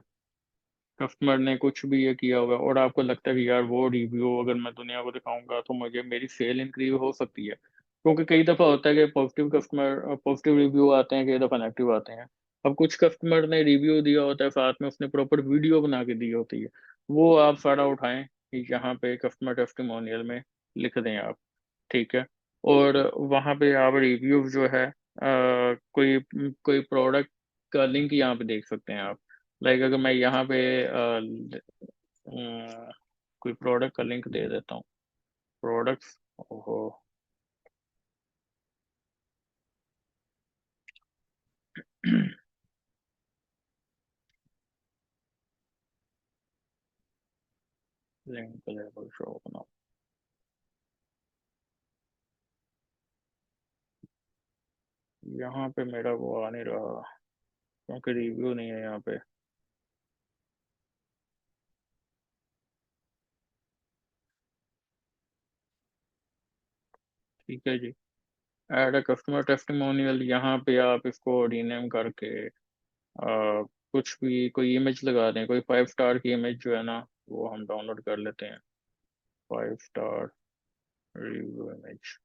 कस्टमर ने कुछ भी ये किया हुआ है और आपको लगता है कि यार वो रिव्यू अगर मैं दुनिया को दिखाऊंगा तो मुझे मेरी सेल इंक्रीज हो सकती है। क्योंकि कई दफ़ा होता है कि पॉजिटिव रिव्यू आते हैं, कई दफ़ा नेगेटिव आते हैं। अब कुछ कस्टमर ने रिव्यू दिया होता है, साथ में उसने प्रॉपर वीडियो बना के दी होती है, वो आप सारा उठाएं, यहाँ पे कस्टमर टेस्टिमोनियल में लिख दें आप। ठीक है, और वहाँ पे आप रिव्यू जो है कोई कोई प्रोडक्ट का लिंक यहाँ पे देख सकते हैं आप। लाइक अगर मैं यहाँ पे कोई प्रोडक्ट का लिंक दे देता हूँ, प्रोडक्ट्स, ओहो, लिंक लेबल शो बनाओ। यहाँ पे मेरा वो आ नहीं रहा क्योंकि रिव्यू नहीं है यहाँ पे। ठीक है जी, ऐड अ कस्टमर टेस्टिमोनियल, यहाँ पे आप इसको रीनेम करके कुछ भी कोई इमेज लगा दें, कोई 5 स्टार की इमेज जो है ना वो हम डाउनलोड कर लेते हैं। 5 स्टार रिव्यू इमेज,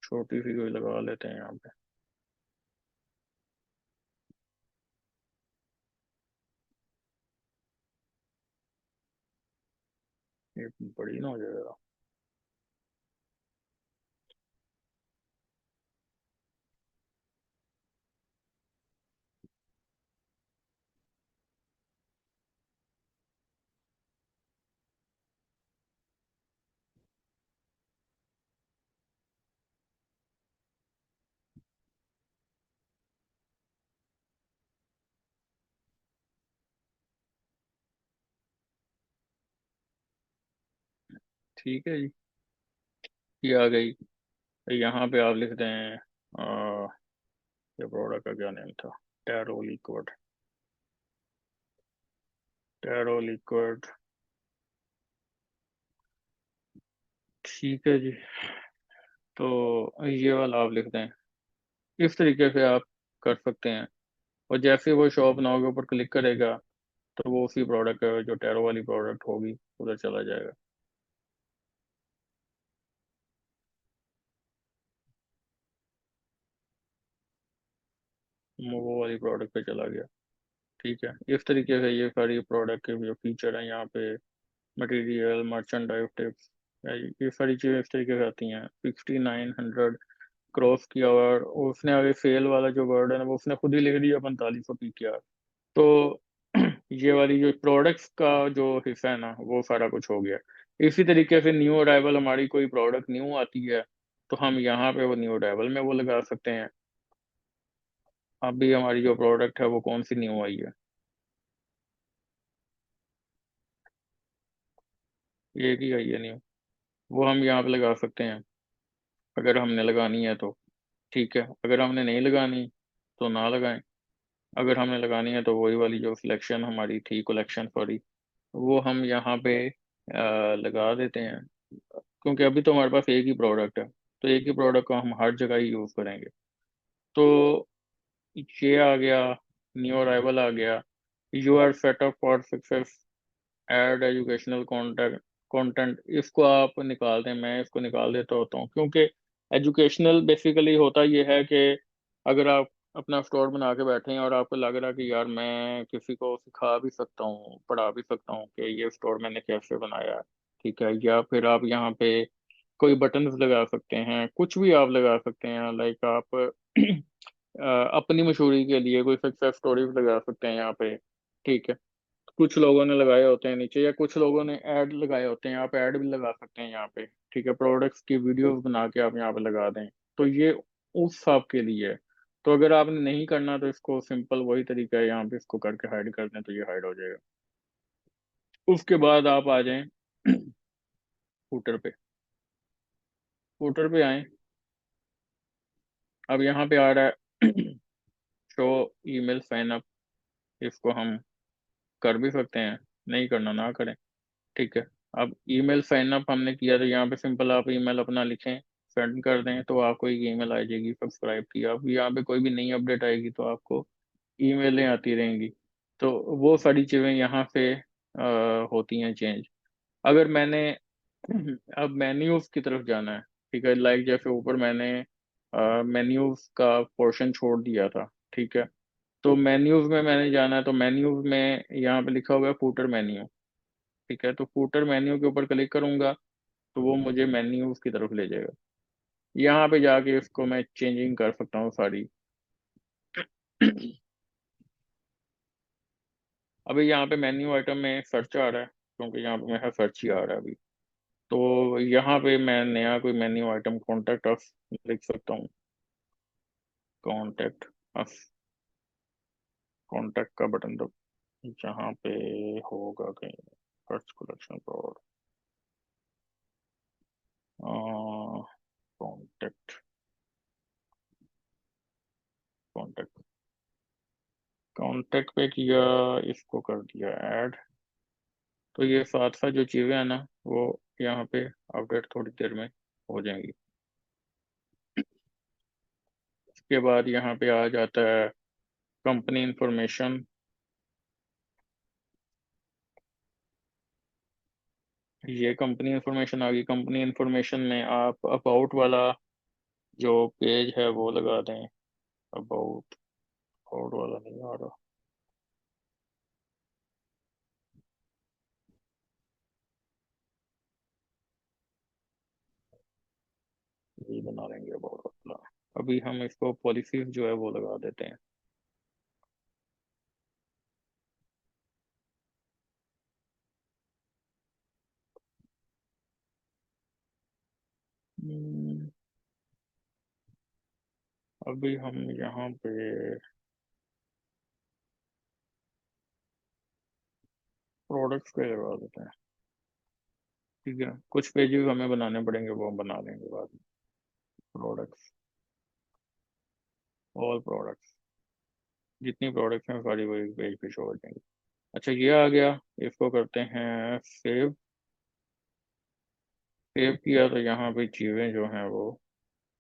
छोटी सी कोई लगा लेते हैं यहाँ पे। ये बड़ी ना हो जाएगा। ठीक है जी, ये आ गई। यहाँ पे आप लिख दें ये प्रोडक्ट का क्या नेम था, टैरो लिक्विड। टैरो लिक्विड, ठीक है जी। तो ये वाला आप लिख दें, इस तरीके से आप कर सकते हैं। और जैसे वो शॉप नाउ के ऊपर क्लिक करेगा तो वो उसी प्रोडक्ट जो टैरो वाली प्रोडक्ट होगी उधर चला जाएगा, वो वाली प्रोडक्ट पे चला गया। ठीक है, इस तरीके से ये सारी प्रोडक्ट के जो फीचर हैं यहाँ पे, मटेरियल, मर्चेंडाइज टिप्स, ये सारी चीज़ें इस तरीके से आती हैं। 6900 क्रॉस किया हुआ है, और उसने आगे सेल वाला जो वर्ड है ना वो उसने खुद ही लिख दिया 4500 PTR। तो ये वाली जो प्रोडक्ट्स का जो हिस्सा है ना वो सारा कुछ हो गया। इसी तरीके से न्यू अराइवल, हमारी कोई प्रोडक्ट न्यू आती है तो हम यहाँ पे वो न्यू अराइवल में वो लगा सकते हैं। अभी हमारी जो प्रोडक्ट है वो कौन सी न्यू आई है, एक ही आई है न्यू, वो हम यहाँ पे लगा सकते हैं अगर हमने लगानी है तो। ठीक है, अगर हमने नहीं लगानी तो ना लगाएं। अगर हमने लगानी है तो वही वाली जो सिलेक्शन हमारी थी, कलेक्शन सॉरी, वो हम यहाँ पे लगा देते हैं। क्योंकि अभी तो हमारे पास एक ही प्रोडक्ट है, तो एक ही प्रोडक्ट को हम हर जगह ही यूज़ करेंगे। तो ये आ गया, न्यू अराइवल आ गया। You are set up for success, add educational content, content इसको आप निकाल दें, मैं इसको निकाल देता होता हूँ। क्योंकि एजुकेशनल बेसिकली होता ये है कि अगर आप अपना स्टोर बना के बैठे हैं और आपको लग रहा है कि यार मैं किसी को सिखा भी सकता हूँ, पढ़ा भी सकता हूँ कि ये स्टोर मैंने कैसे बनाया है, ठीक है, या फिर आप यहाँ पे कोई बटन्स लगा सकते हैं, कुछ भी आप लगा सकते हैं। लाइक आप अपनी मशहूरी के लिए कोई सक्सेस स्टोरीज लगा सकते हैं यहाँ पे। ठीक है, कुछ लोगों ने लगाए होते हैं नीचे, या कुछ लोगों ने ऐड लगाए होते हैं, आप ऐड भी लगा सकते हैं यहाँ पे। ठीक है, प्रोडक्ट्स की वीडियोस बना के आप यहाँ पे लगा दें। तो ये उस हिसाब के लिए है। तो अगर आपने नहीं करना तो इसको सिंपल वही तरीका है, यहाँ पे इसको करके हाइड कर दें तो ये हाइड हो जाएगा। उसके बाद आप आ जाएं फूटर पे। फूटर पे आए, अब यहाँ पे आ रहा है शो ईमेल साइन अप, इसको हम कर भी सकते हैं, नहीं करना ना करें। ठीक है, अब ईमेल साइन अप हमने किया तो यहाँ पे सिंपल आप ईमेल अपना लिखें, सेंड कर दें तो आपको एक ईमेल आ जाएगी सब्सक्राइब की। अब यहाँ पे कोई भी नई अपडेट आएगी तो आपको ईमेलें आती रहेंगी। तो वो सारी चीज़ें यहाँ पे होती हैं चेंज। अगर मैंने अब मेन्यूज की तरफ जाना है, ठीक है, लाइक जैसे ऊपर मैंने मेन्यूज का पोर्शन छोड़ दिया था। ठीक है, तो मेन्यूज में मैंने जाना है, तो मेन्यूज में यहाँ पे लिखा हुआ है फूटर मेन्यू। ठीक है, तो फूटर मेन्यू के ऊपर क्लिक करूंगा तो वो मुझे मेन्यूज की तरफ ले जाएगा। यहाँ पे जाके इसको मैं चेंजिंग कर सकता हूँ सारी। अभी यहाँ पे मेन्यू आइटम में सर्च आ रहा है, क्योंकि यहाँ पे मेरा सर्च ही आ रहा है अभी। तो यहाँ पे मैं नया कोई मेन्यू आइटम कॉन्टेक्ट अस लिख सकता हूँ। कॉन्टेक्ट अस, कॉन्टेक्ट का बटन तो जहाँ पे होगा कहीं, सर्च कलेक्शन पर कॉन्टेक्ट, कॉन्टेक्ट, कॉन्टेक्ट पे किया, इसको कर दिया ऐड। तो ये साथ साथ जो चीज़ें हैं ना वो यहाँ पे अपडेट थोड़ी देर में हो जाएंगी। इसके बाद यहाँ पे आ जाता है कंपनी इंफॉर्मेशन। ये कंपनी इंफॉर्मेशन आ गई। कंपनी इंफॉर्मेशन में आप अबाउट वाला जो पेज है वो लगा दें। अबाउट, अबाउट वाला नहीं आ रहा, ये बना लेंगे अबाउट वाला। अभी हम इसको पॉलिसीज जो है वो लगा देते हैं। हम्म, अभी हम यहाँ पे प्रोडक्ट्स पे लगा देते हैं। ठीक है, कुछ पेजेस हमें बनाने पड़ेंगे, वो हम बना लेंगे बाद में। प्रोडक्ट्स, ऑल प्रोडक्ट्स, जितनी प्रोडक्ट्स हैं सारी वो एक पेज पे शो हो जाएंगी। अच्छा ये आ गया, इसको करते हैं सेव। सेव किया तो यहाँ पे चीज़ें जो हैं वो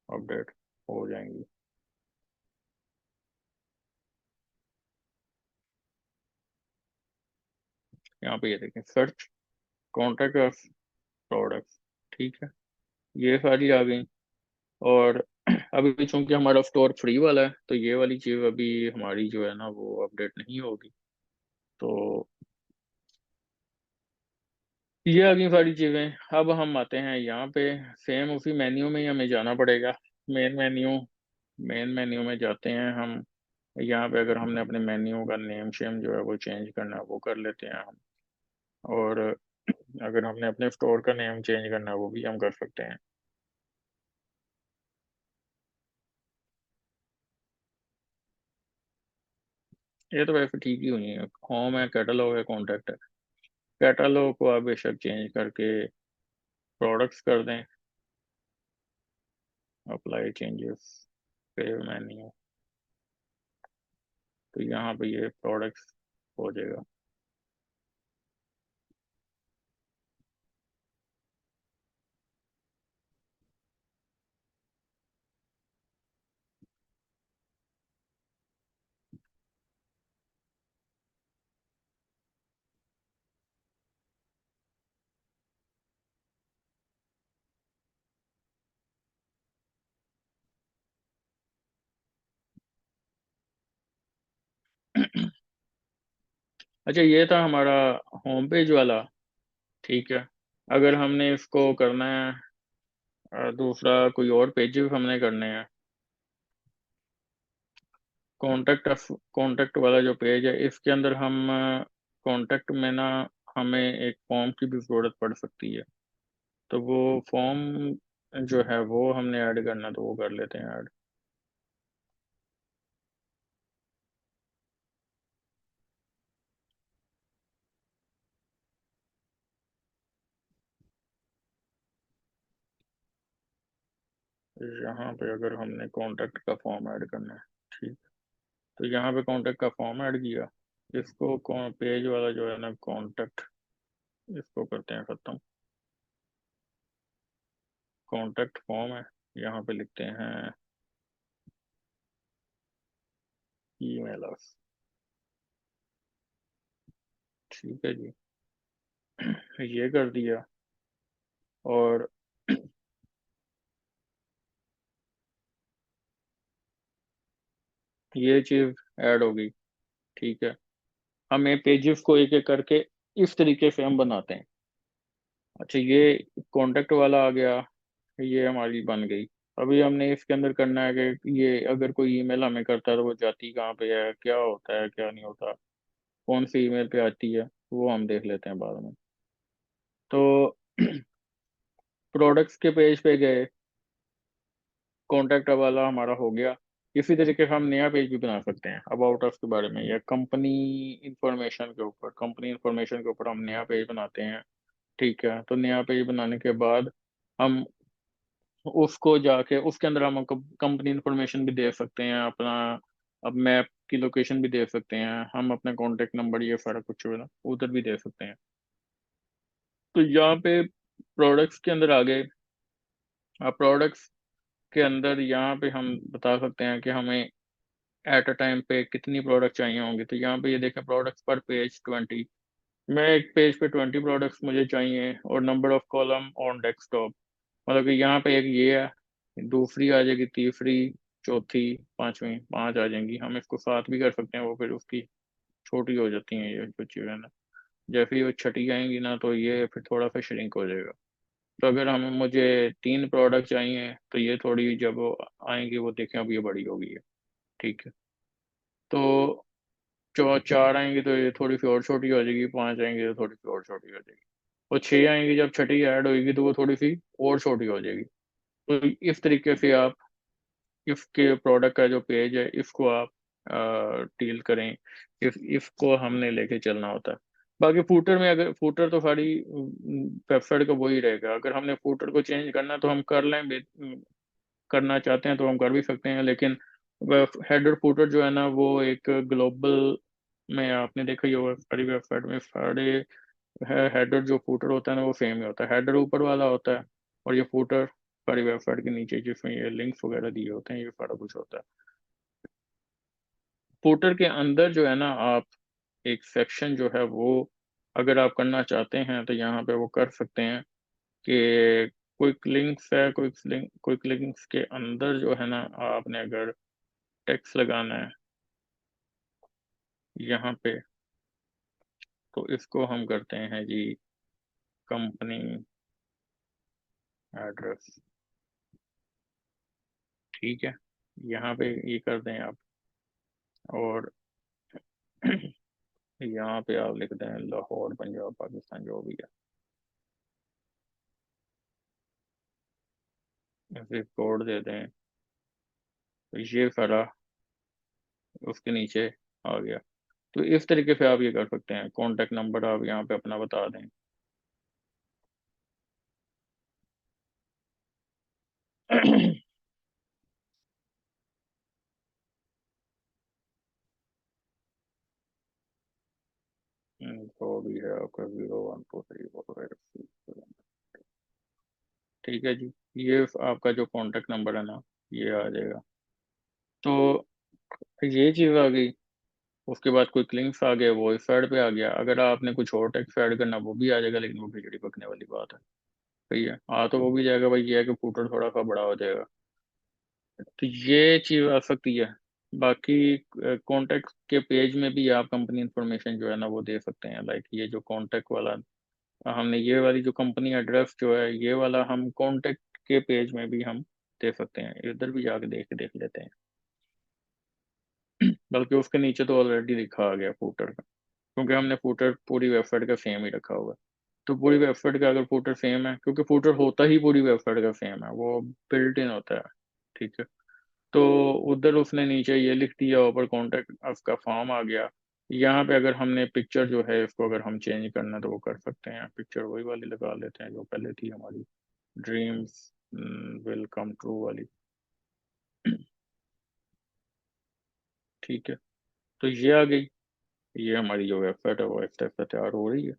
अपडेट हो जाएंगी। यहाँ पे ये देखें, सर्च कॉन्टैक्ट प्रोडक्ट्स, ठीक है, ये सारी आ गई। और अभी चूंकि हमारा स्टोर फ्री वाला है तो ये वाली चीज़ अभी हमारी जो है ना वो अपडेट नहीं होगी। तो ये आ गई सारी चीज़ें। अब हम आते हैं यहाँ पे, सेम उसी मेन्यू में ही हमें जाना पड़ेगा। मेन मेन्यू, मेन मेन्यू में जाते हैं हम। यहाँ पे अगर हमने अपने मेन्यू का नेम शेम जो है वो चेंज करना है वो कर लेते हैं हम। और अगर हमने अपने स्टोर का नेम चेंज करना है वो भी हम कर सकते हैं। ये तो वैसे ठीक ही हुई है, होम है, कैटलॉग है, कॉन्टैक्ट है। कैटलॉग को आप बेशक चेंज करके प्रोडक्ट्स कर दें। अप्लाई चेंजेस, सेव मेन्यू, तो यहाँ पे ये प्रोडक्ट्स हो जाएगा। अच्छा ये था हमारा होम पेज वाला, ठीक है। अगर हमने इसको करना है दूसरा कोई और पेजेस हमने करने हैं, कॉन्टेक्ट, कॉन्टेक्ट वाला जो पेज है इसके अंदर हम कॉन्टेक्ट में ना हमें एक फॉर्म की भी जरूरत पड़ सकती है। तो वो फॉर्म जो है वो हमने ऐड करना, तो वो कर लेते हैं ऐड। यहाँ पे अगर हमने कॉन्टेक्ट का फॉर्म ऐड करना है, ठीक, तो यहाँ पे कॉन्टेक्ट का फॉर्म ऐड किया। इसको पेज वाला जो है ना कॉन्टेक्ट, इसको करते हैं खत्म। कॉन्टेक्ट फॉर्म है, यहाँ पे लिखते हैं ईमेल अस, ठीक है जी। ये कर दिया। और ये चीज़ ऐड हो गई, ठीक है। हमें पेजेस को एक एक करके इस तरीके से हम बनाते हैं। अच्छा ये कॉन्टेक्ट वाला आ गया, ये हमारी बन गई। अभी हमने इसके अंदर करना है कि ये अगर कोई ईमेल हमें करता है तो वो जाती कहाँ पे है, क्या होता है क्या नहीं होता, कौन सी ईमेल पे आती है, वो हम देख लेते हैं बाद में। तो प्रोडक्ट्स के पेज पे गए, कॉन्टैक्ट वाला हमारा हो गया। इसी तरीके से हम नया पेज भी बना सकते हैं अबाउट अस के बारे में, या कंपनी इंफॉर्मेशन के ऊपर, कंपनी इंफॉर्मेशन के ऊपर हम नया पेज बनाते हैं, ठीक है। तो नया पेज बनाने के बाद हम उसको जाके उसके अंदर हम कंपनी इंफॉर्मेशन भी दे सकते हैं अपना, अब मैप की लोकेशन भी दे सकते हैं हम, अपना कॉन्टेक्ट नंबर ये सारा कुछ है ना उधर भी दे सकते हैं। तो यहाँ पे प्रोडक्ट्स के अंदर आ गए। अब प्रोडक्ट्स के अंदर यहाँ पे हम बता सकते हैं कि हमें एट अ टाइम पे कितनी प्रोडक्ट चाहिए होंगी। तो यहाँ पे ये देखें, प्रोडक्ट्स पर पेज 20, मैं एक पेज पे 20 प्रोडक्ट्स मुझे चाहिए। और number of column on desktop, मतलब कि यहाँ पे एक ये है, दूसरी आ जाएगी, तीसरी, चौथी, पांचवी, पांच आ जाएंगी। हम इसको सात भी कर सकते हैं, वो फिर उसकी छोटी हो जाती हैं ये जो चीज़ें ना। जैसे ही वो छठी आएंगी ना तो ये फिर थोड़ा सा श्रिंक हो जाएगा। तो अगर हमें मुझे 3 प्रोडक्ट चाहिए तो ये थोड़ी जब वो आएंगी वो देखें अब ये बड़ी हो गई है, ठीक है। तो जो चार आएंगी तो ये थोड़ी सी और छोटी हो जाएगी, पांच आएंगी तो थोड़ी सी और छोटी हो जाएगी, और छह आएंगी जब छठी ऐड होगी तो वो थोड़ी सी और छोटी हो जाएगी। तो इस तरीके से आप इफ के प्रोडक्ट का जो पेज है इसको आप डील करें। इसको हमने लेके चलना होता है। बाकी फूटर में, अगर फूटर तो सारी वेबसाइट का वही रहेगा, अगर हमने फूटर को चेंज करना है तो हम कर लें, करना चाहते हैं तो हम कर भी सकते हैं। लेकिन हेडर फूटर जो है ना वो एक ग्लोबल में आपने देखा ही होगा सारी वेबसाइट में सारे हेडर जो फूटर होता है ना वो सेम ही होता है, हेडर ऊपर वाला होता है और ये फूटर सारी वेबसाइट के नीचे जिसमें ये लिंक्स वगैरह दिए होते हैं, ये सारा कुछ होता है। फूटर के अंदर जो है ना आप एक सेक्शन जो है वो अगर आप करना चाहते हैं तो यहाँ पे वो कर सकते हैं कि क्विक लिंक्स है, क्विक लिंक्स के अंदर जो है ना आपने अगर टेक्स्ट लगाना है यहाँ पे, तो इसको हम करते हैं जी कंपनी एड्रेस। ठीक है, यहाँ पे ये कर दें आप, और यहाँ पे आप लिख दें लाहौर पंजाब पाकिस्तान जो भी है, फिर कोड दे दें, तो ये सारा उसके नीचे आ गया। तो इस तरीके से आप ये कर सकते हैं, कॉन्टेक्ट नंबर आप यहाँ पे अपना बता दें। तो भी है आपका 012345। ठीक है जी, ये आपका जो कॉन्टेक्ट नंबर है ना ये आ जाएगा। तो ये चीज़ आ गई, उसके बाद कोई लिंक्स आ गए, वो इस साइड पे आ गया। अगर आपने कुछ और टेक्स्ट ऐड करना वो भी आ जाएगा, लेकिन वो खिचड़ी पकने वाली बात है। सही है, हाँ तो वो भी जाएगा भाई, ये है कि फूटर थोड़ा सा बड़ा हो जाएगा। तो ये चीज़ आ सकती है। बाकी कॉन्टैक्ट के पेज में भी आप कंपनी इंफॉर्मेशन जो है ना वो दे सकते हैं, लाइक ये जो कॉन्टैक्ट वाला हमने, ये वाली जो कंपनी एड्रेस जो है ये वाला हम कॉन्टैक्ट के पेज में भी हम दे सकते हैं, इधर भी जाके देख लेते हैं। बल्कि उसके नीचे तो ऑलरेडी लिखा आ गया फूटर का, क्योंकि हमने फूटर पूरी वेबसाइट का सेम ही रखा हुआ है। तो पूरी वेबसाइट का अगर फूटर सेम है, क्योंकि फूटर होता ही पूरी वेबसाइट का सेम है, वो बिल्ट इन होता है। ठीक है, तो उधर उसने नीचे ये लिख दिया, ऊपर कॉन्टेक्ट उसका फॉर्म आ गया। यहाँ पे अगर हमने पिक्चर जो है इसको अगर हम चेंज करना है तो वो कर सकते हैं, पिक्चर वही वाली लगा लेते हैं जो पहले थी हमारी, ड्रीम्स विल कम ट्रू वाली। ठीक है, तो ये आ गई, ये हमारी जो वेबसाइट है वो इस टाइप से तैयार हो रही है।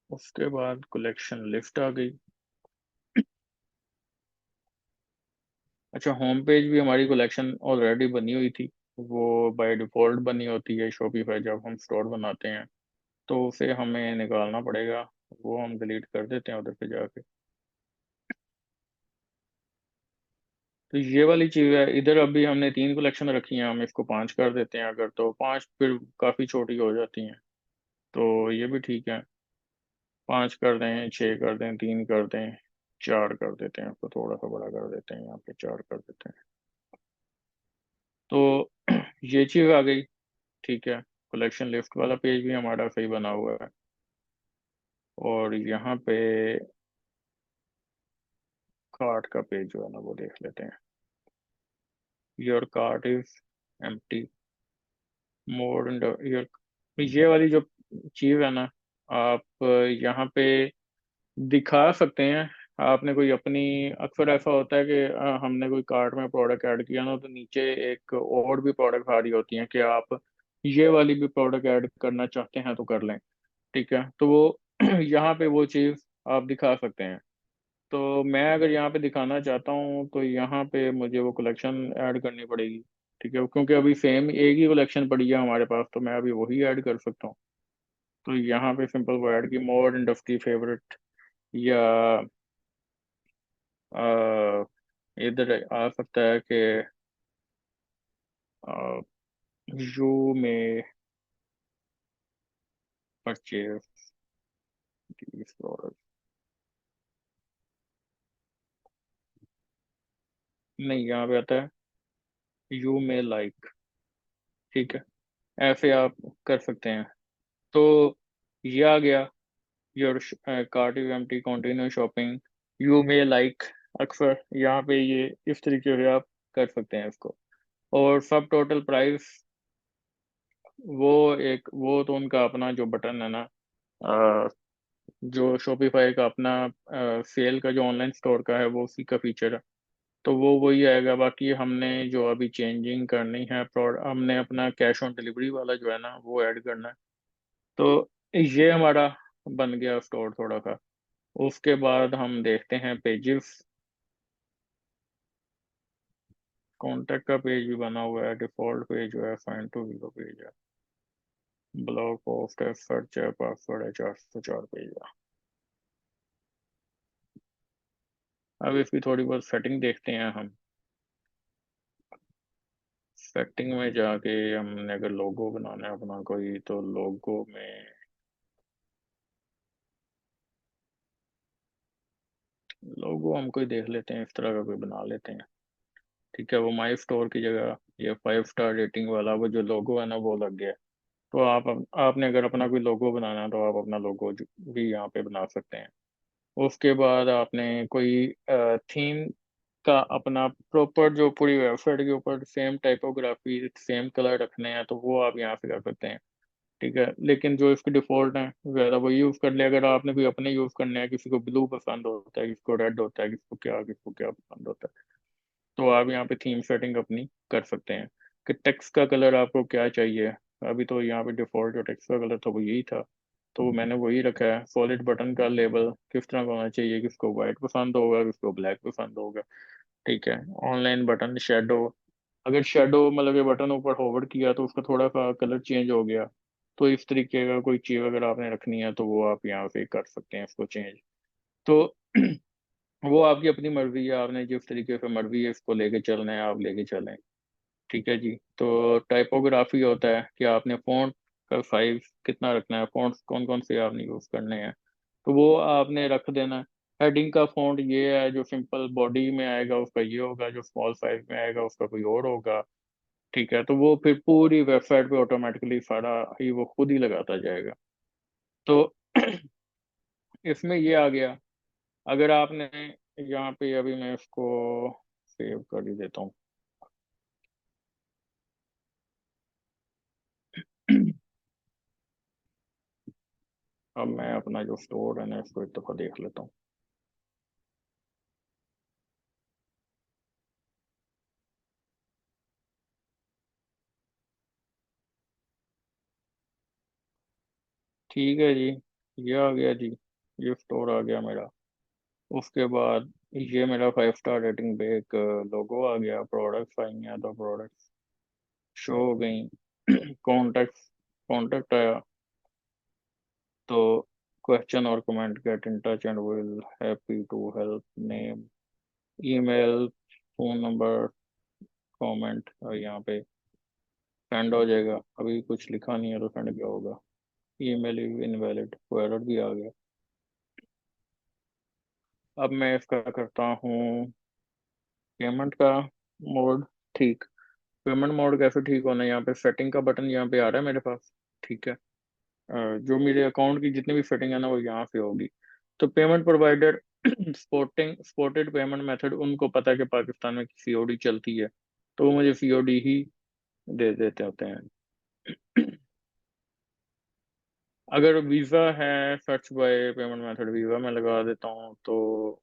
उसके बाद कलेक्शन लिस्ट आ गई। अच्छा, होम पेज भी हमारी कलेक्शन ऑलरेडी बनी हुई थी, वो बाय डिफ़ॉल्ट बनी होती है शॉपिफाई जब हम स्टोर बनाते हैं, तो उसे हमें निकालना पड़ेगा, वो हम डिलीट कर देते हैं उधर पे जाके। तो ये वाली चीज़ है, इधर अभी हमने 3 कलेक्शन रखी हैं, हम इसको 5 कर देते हैं अगर, तो 5 फिर काफ़ी छोटी हो जाती हैं, तो ये भी ठीक है। 5 कर दें, 6 कर दें, 3 कर दें, 4 कर देते हैं, इसको थोड़ा सा बड़ा कर देते हैं, यहाँ पे 4 कर देते हैं। तो ये चीज़ आ गई। ठीक है, कलेक्शन लिस्ट वाला पेज भी हमारा सही बना हुआ है, और यहाँ पे कार्ट का पेज जो है ना वो देख लेते हैं। Your cart is empty, more in your, ये वाली जो चीज़ है ना, आप यहाँ पे दिखा सकते हैं। आपने कोई अपनी, अक्सर ऐसा होता है कि हमने कोई कार्ट में प्रोडक्ट ऐड किया ना, तो नीचे एक और भी प्रोडक्ट आ रही होती हैं कि आप ये वाली भी प्रोडक्ट ऐड करना चाहते हैं तो कर लें। ठीक है, तो वो यहाँ पे वो चीज़ आप दिखा सकते हैं। तो मैं अगर यहाँ पे दिखाना चाहता हूँ तो यहाँ पे मुझे वो कलेक्शन ऐड करनी पड़ेगी। ठीक है, क्योंकि अभी सेम एक ही कलेक्शन पड़ी है हमारे पास, तो मैं अभी वही ऐड कर सकता हूँ। तो यहाँ पे सिंपल वो ऐड की, मोर इंडस्ट्री फेवरेट, या अ, इधर आ सकता है कि यू में परचेज दिस प्रोडक्ट, नहीं यहाँ पे आता है यू में लाइक। ठीक है, ऐसे आप कर सकते हैं। तो ये आ गया, your cart is empty, continue shopping, you may like अक्सर यहाँ पे ये इस तरीके से आप कर सकते हैं इसको। और सब टोटल प्राइस, वो तो उनका अपना जो बटन है ना, अ, जो शॉपिफाई का अपना सेल का जो ऑनलाइन स्टोर का है, वो उसी का फीचर है। तो वो वही आएगा। बाकी हमने जो अभी चेंजिंग करनी है, हमने अपना कैश ऑन डिलीवरी वाला जो है ना वो ऐड करना है। तो ये हमारा बन गया स्टोर थोड़ा सा। उसके बाद हम देखते हैं पेजेस। कॉन्टैक्ट का पेज भी बना हुआ है, डिफॉल्ट पेज जो है फाइंड टू वीलो पेज है, ब्लॉग पोस्ट है, सर्च है, पासवर्ड है, 404 पेज है। अब इसकी थोड़ी बहुत सेटिंग देखते हैं हम। सेटिंग में जाके हमने अगर लोगो बनाना है अपना कोई, तो लोगो हम कोई देख लेते हैं, इस तरह का कोई बना लेते हैं। ठीक है, वो माई स्टोर की जगह ये 5 स्टार रेटिंग वाला वो जो लोगो है ना वो लग गया। तो आपने अगर अपना कोई लोगो बनाना है तो आप अपना लोगो भी यहाँ पे बना सकते हैं। उसके बाद आपने कोई थीम का अपना प्रॉपर जो पूरी वेबसाइट के ऊपर सेम टाइपोग्राफी सेम कलर रखने हैं, तो वो आप यहाँ से कर सकते हैं। ठीक है, लेकिन जो इसके डिफॉल्ट हैं ज़्यादा वो यूज़ कर ले। अगर आपने कोई अपने यूज़ करने हैं, किसी को ब्लू पसंद होता है, किसी को रेड होता है, किसी को क्या पसंद होता है, तो आप यहाँ पे थीम सेटिंग अपनी कर सकते हैं कि टेक्स्ट का कलर आपको क्या चाहिए। अभी तो यहाँ पे डिफॉल्ट जो टेक्स्ट का कलर था वो यही था, तो मैंने वही रखा है। सॉलिड बटन का लेबल किस तरह का होना चाहिए, किसको वाइट पसंद होगा, किसको ब्लैक पसंद होगा। ठीक है, ऑनलाइन बटन शेडो, अगर शेडो मतलब ये बटन ऊपर होवर किया तो उसका थोड़ा सा कलर चेंज हो गया, तो इस तरीके का कोई चीज़ अगर आपने रखनी है तो वो आप यहाँ पे कर सकते हैं इसको चेंज। तो वो आपकी अपनी मर्जी है, आपने जिस तरीके से मर्जी है इसको लेके चलना है आप लेके चलें। ठीक है जी। तो टाइपोग्राफी होता है कि आपने फ़ॉन्ट का साइज कितना रखना है, फ़ॉन्ट्स कौन कौन से आपने यूज़ करने हैं, तो वो आपने रख देना है। हेडिंग का फ़ॉन्ट ये है, जो सिंपल बॉडी में आएगा उसका ये होगा, जो स्मॉल साइज में आएगा उसका कोई और होगा। ठीक है, तो वो फिर पूरी वेबसाइट पे ऑटोमेटिकली सारा ही वो खुद ही लगाता जाएगा। तो इसमें ये आ गया। अगर आपने यहाँ पे, अभी मैं इसको सेव कर ही देता हूँ। अब मैं अपना जो स्टोर है ना इसको एक दफ़ा देख लेता हूँ। ठीक है जी, ये आ गया जी, ये स्टोर आ गया मेरा। उसके बाद ये मेरा 5 स्टार रेटिंग पे एक लोगो आ गया, प्रोडक्ट्स आई हैं, तो प्रोडक्ट्स शो हो गई। कॉन्टेक्ट कॉन्टेक्ट आया, तो क्वेश्चन और comment, get in touch and will happy to help, name, email, phone number, comment, और यहाँ पे सेंड हो जाएगा। अभी कुछ लिखा नहीं है तो सेंड क्या होगा। ईमेल इज इनवैलिड, वो एरर भी आ गया। अब मैं इसका करता हूँ पेमेंट का मोड ठीक। पेमेंट मोड कैसे ठीक होना है, यहाँ पे सेटिंग का बटन यहाँ पे आ रहा है मेरे पास। ठीक है, जो मेरे अकाउंट की जितनी भी सेटिंग है ना वो यहाँ पे होगी। तो payment provider spotted payment method, उनको पता है कि पाकिस्तान में सीओडी चलती है, तो वो मुझे सीओडी ही दे देते होते हैं। अगर वीज़ा है, search by payment method visa में लगा देता हूँ, तो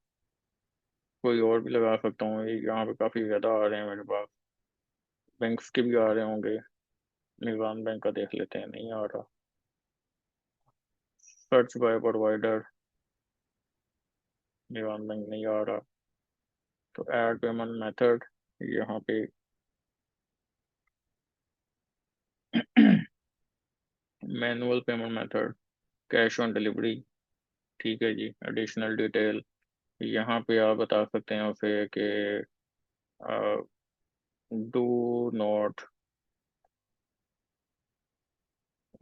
कोई और भी लगा सकता हूँ। यहाँ पे काफ़ी ज़्यादा आ रहे हैं मेरे पास, बैंक्स के भी आ रहे होंगे। निज़ाम बैंक का देख लेते हैं, नहीं आ रहा। Search by provider, Nizam bank नहीं आ रहा। तो ऐड पेमेंट मेथड, यहाँ पे manual payment method, cash on delivery. ठीक है जी, एडिशनल डिटेल, यहाँ पे आप बता सकते हैं उसे कि do not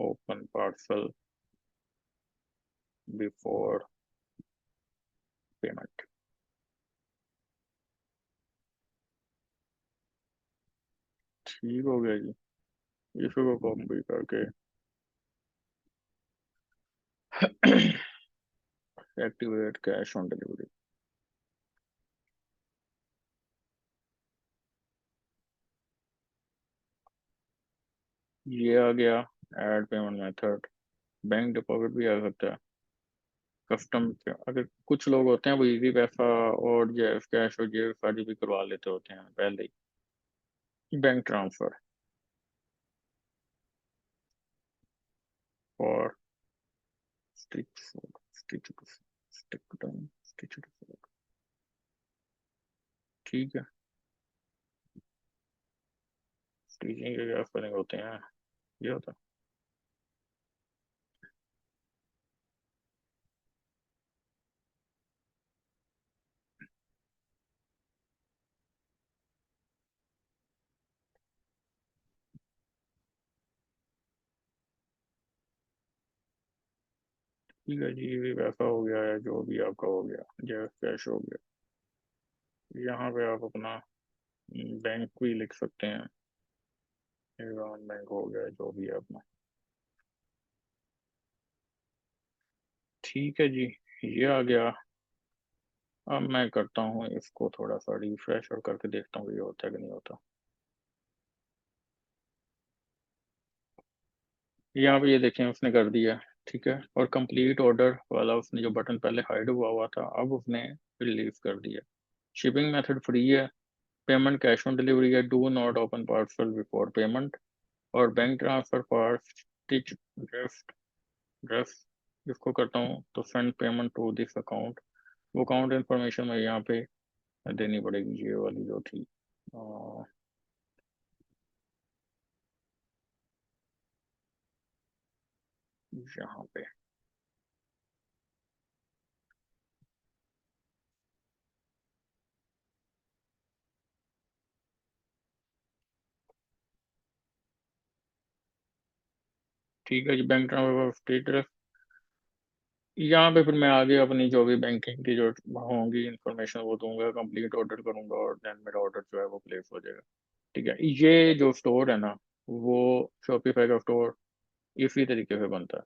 open parcel before payment. ठीक हो गया जी, इसको कॉपी करके एक्टिवेट कैश ऑन डिलीवरी। ये आ गया add payment method. Bank deposit भी आ सकता है। कस्टम अगर कुछ लोग होते हैं वो इजी पैसा और जेएफ कैश और जेएफ आदि भी करवा लेते होते हैं पहले ही। बैंक ट्रांसफर और स्टिच स्टिच स्टिक स्टिच। ठीक है। स्टिचिंग के क्या स्पेलिंग होते हैं, ये होता है। ठीक है जी, इजी पैसा हो गया है, जो भी आपका हो गया, जेएफ कैश हो गया। यहाँ पे आप अपना बैंक भी लिख सकते हैं। एवं बैंक हो गया, जो भी है अपना। ठीक है जी, ये आ गया। अब मैं करता हूँ इसको थोड़ा सा रिफ्रेश और करके देखता हूँ ये होता है कि नहीं होता। यहाँ पे ये देखें उसने कर दिया। ठीक है, और कंप्लीट ऑर्डर वाला उसने जो बटन पहले हाइड हुआ हुआ था अब उसने रिलीज कर दिया। शिपिंग मेथड फ्री है। पेमेंट कैश ऑन डिलीवरी है। Do not open parcel before payment. और bank transfer for stitch draft draft इसको करता हूँ तो send payment to this account. वो अकाउंट इन्फॉर्मेशन मैं यहाँ पे देनी पड़ेगी, ये वाली जो थी। अ, यहाँ पे। ठीक है जी, बैंक ट्रांसफर स्टेटस। यहाँ पे फिर मैं आगे अपनी जो भी बैंकिंग की जो होंगी इंफॉर्मेशन वो दूंगा, कंप्लीट ऑर्डर करूंगा और देन मेरा ऑर्डर जो है वो प्लेस हो जाएगा। ठीक है, ये जो स्टोर है ना, वो शॉपिफाई का स्टोर इसी तरीके से बनता है।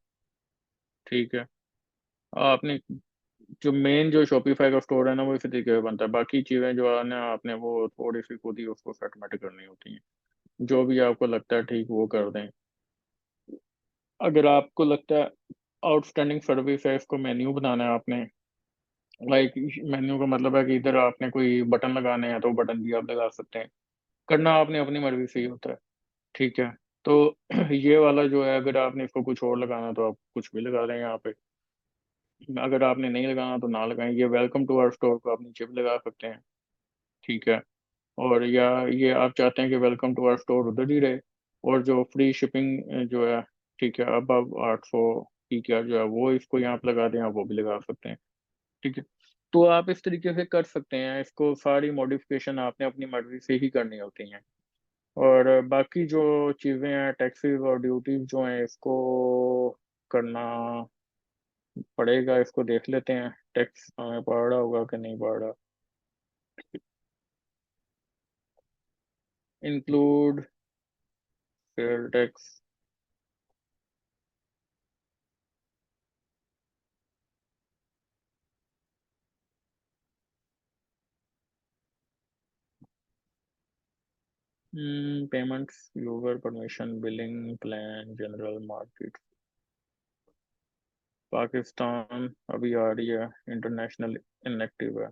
ठीक है, आपने जो मेन जो शॉपिफाई का स्टोर है ना वो इसी तरीके से बनता है। बाकी चीज़ें जो है ना आपने वो थोड़ी सी खुद ही उसको सेटमेंट करनी होती हैं। जो भी आपको लगता है ठीक वो कर दें। अगर आपको लगता है आउटस्टैंडिंग सर्विस है, इसको मेन्यू बनाना है आपने। लाइक मेन्यू का मतलब है कि इधर आपने कोई बटन लगाने हैं तो बटन भी आप लगा सकते हैं। करना आपने अपनी मर्जी से ही होता है। ठीक है, तो ये वाला जो है अगर आपने इसको कुछ और लगाना तो आप कुछ भी लगा दें यहाँ पे। अगर आपने नहीं लगाना तो ना लगाएं। ये वेलकम टू आवर स्टोर को आप नीचे भी लगा सकते हैं। ठीक है, और या ये आप चाहते हैं कि वेलकम टू आवर स्टोर उधर ही रहे। और जो फ्री शिपिंग जो है, ठीक है, अब 800 की क्या जो है वो इसको यहाँ पे लगा दें, आप वो भी लगा सकते हैं। ठीक है, तो आप इस तरीके से कर सकते हैं इसको। सारी मॉडिफिकेशन आपने अपनी मर्जी से ही करनी होती हैं। और बाकी जो चीज़ें हैं, टैक्सेस और ड्यूटीज जो हैं, इसको करना पड़ेगा। इसको देख लेते हैं टैक्स हमें पड़ रहा होगा कि नहीं पड़ रहा। Include sale tax. Payments, user permission, billing plan, general market. Pakistan अभी आ रही है, इंटरनेशनल इनएक्टिव है।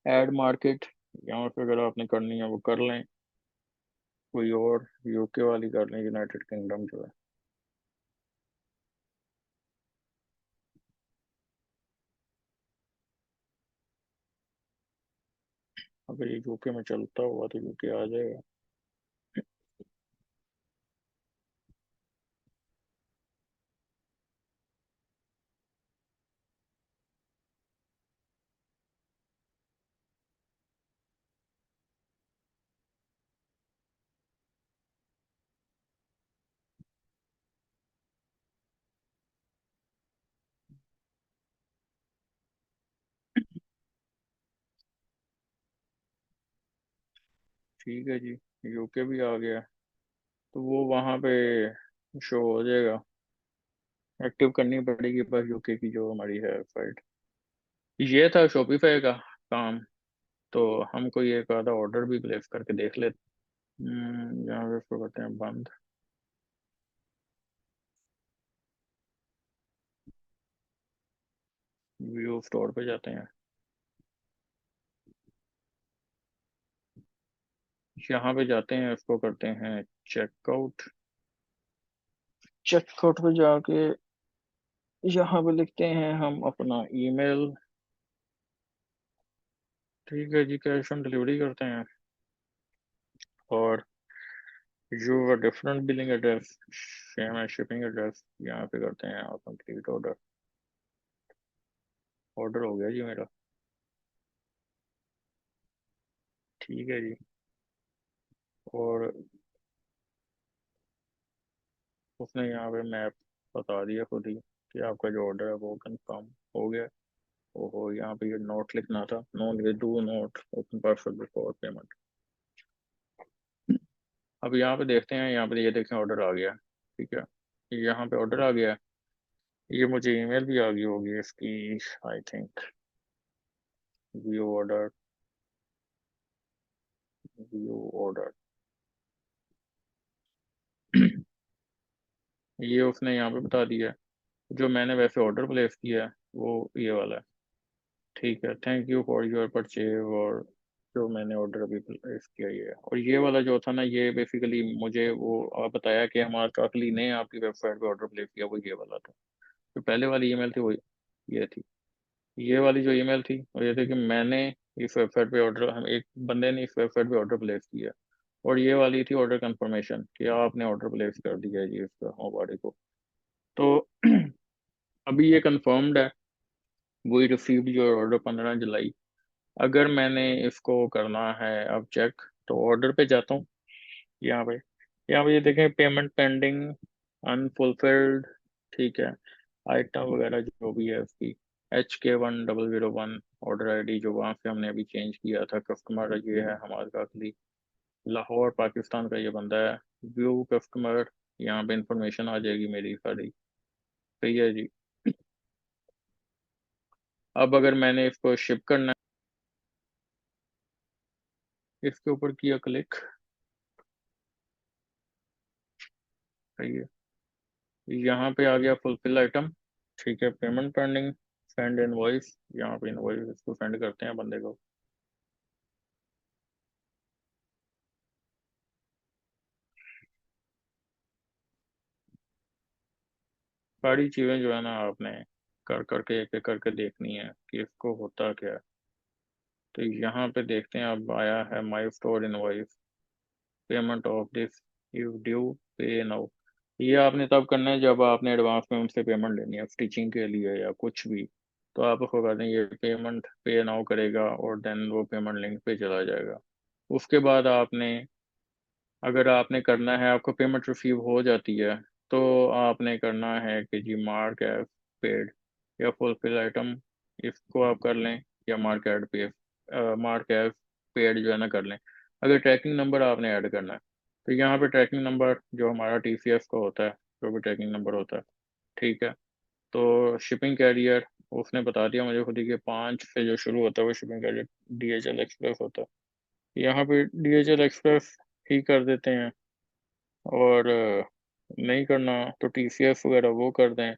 ऐड मार्केट, यहाँ पे अगर आपने करनी है वो कर लें। कोई और यूके वाली कर लें, यूनाइटेड किंगडम जो है। अगर ये यूके में चलता हुआ तो यूके आ जाएगा। ठीक है जी, यूके भी आ गया। तो वो वहाँ पे शो हो जाएगा। एक्टिव करनी पड़ेगी बस यूके की जो हमारी है साइट। ये था शॉपिफाई का काम। तो हम कोई एक आधा ऑर्डर भी प्लेस करके देख लेते। यहाँ पे इसको करते हैं बंद। व्यू स्टोर पे जाते हैं, यहाँ पे जाते हैं, इसको करते हैं चेकआउट। चेकआउट पे जाके यहाँ पे लिखते हैं हम अपना ईमेल। ठीक है जी, कैश ऑन डिलीवरी करते हैं, और जो डिफरेंट बिलिंग एड्रेस सेम है, शिपिंग एड्रेस यहाँ पे करते हैं कंप्लीट ऑर्डर। ऑर्डर हो गया जी मेरा। ठीक है जी। और उसने यहाँ पे मैप बता दिया खुद ही कि आपका जो ऑर्डर है वो कंफर्म हो गया। ओहो, यहाँ पे ये नोट लिखना था, no do not open parcel before payment. अब यहाँ पे देखते हैं, यहाँ पे ये देखें ऑर्डर आ गया। ठीक है, यहाँ पे ऑर्डर आ गया। ये मुझे ईमेल भी आ गई होगी इसकी, I think. View order, view order. ये उसने यहाँ पे बता दिया। जो मैंने वैसे ऑर्डर प्लेस किया है वो ये वाला है। ठीक है, thank you for your purchase. और जो मैंने ऑर्डर अभी प्लेस किया ये है। और ये वाला जो था ना, ये बेसिकली मुझे वो बताया कि हमारा असली ने आपकी वेबसाइट पे ऑर्डर प्लेस किया, वो ये वाला था। जो पहले वाली ईमेल थी वो ये थी। ये वाली जो ईमेल थी और ये थी कि मैंने इस वेबसाइट पे ऑर्डर, हम एक बंदे ने इस वेबसाइट पे ऑर्डर प्लेस किया। और ये वाली थी ऑर्डर कंफर्मेशन कि आपने ऑर्डर प्लेस कर दिया है जी इसका हमारे को। तो अभी ये कंफर्म्ड है, वी रिसीव्ड योर ऑर्डर 15 जुलाई। अगर मैंने इसको करना है अब चेक, तो ऑर्डर पे जाता हूँ। यहाँ पे, यहाँ पे ये देखें पेमेंट पेंडिंग, अनफुलफिल्ड। ठीक है, आइटम वगैरह जो भी है उसकी HK1001 ऑर्डर आईडी जो वहाँ से हमने अभी चेंज किया था। कस्टमर ये है हमारे का असली, लाहौर पाकिस्तान का ये बंदा है। व्यू कस्टमर, यहाँ पे इंफॉर्मेशन आ जाएगी मेरी सारी। सही है जी। अब अगर मैंने इसको शिप करना है, इसके ऊपर किया क्लिक। सही है, यहाँ पे आ गया फुलफिल आइटम। ठीक है, पेमेंट पेंडिंग, सेंड इनवॉइस। यहाँ पे इनवॉइस इसको सेंड करते हैं बंदे को। सारी चीज़ें जो है ना आपने कर करके एक एक करके देखनी है कि इसको होता क्या है। तो यहाँ पे देखते हैं, अब आया है माई store invoice, payment of this is due, पे नाउ। ये आपने तब करना है जब आपने एडवांस में उनसे पेमेंट लेनी है स्टिचिंग के लिए या कुछ भी। तो आप उसको कहते हैं ये पेमेंट पे नाउ करेगा, और देन वो पेमेंट लिंक पे चला जाएगा। उसके बाद आपने, अगर आपने करना है, आपको पेमेंट रिसीव हो जाती है, तो आपने करना है कि जी मार्क एज पेड या फुलफिल आइटम, इसको आप कर लें, या मार्क एड पे, मार्क एज पेड जो है ना कर लें। अगर ट्रैकिंग नंबर आपने ऐड करना है, तो यहाँ पे ट्रैकिंग नंबर जो हमारा TCS का होता है, जो भी ट्रैकिंग नंबर होता है। ठीक है, तो शिपिंग कैरियर उसने बता दिया मुझे खुद ही कि 5 से जो शुरू होता है वो शिपिंग कैरियर DHL एक्सप्रेस होता है। यहाँ पे DHL एक्सप्रेस ही कर देते हैं। और नहीं करना तो TCS वगैरह वो कर दें।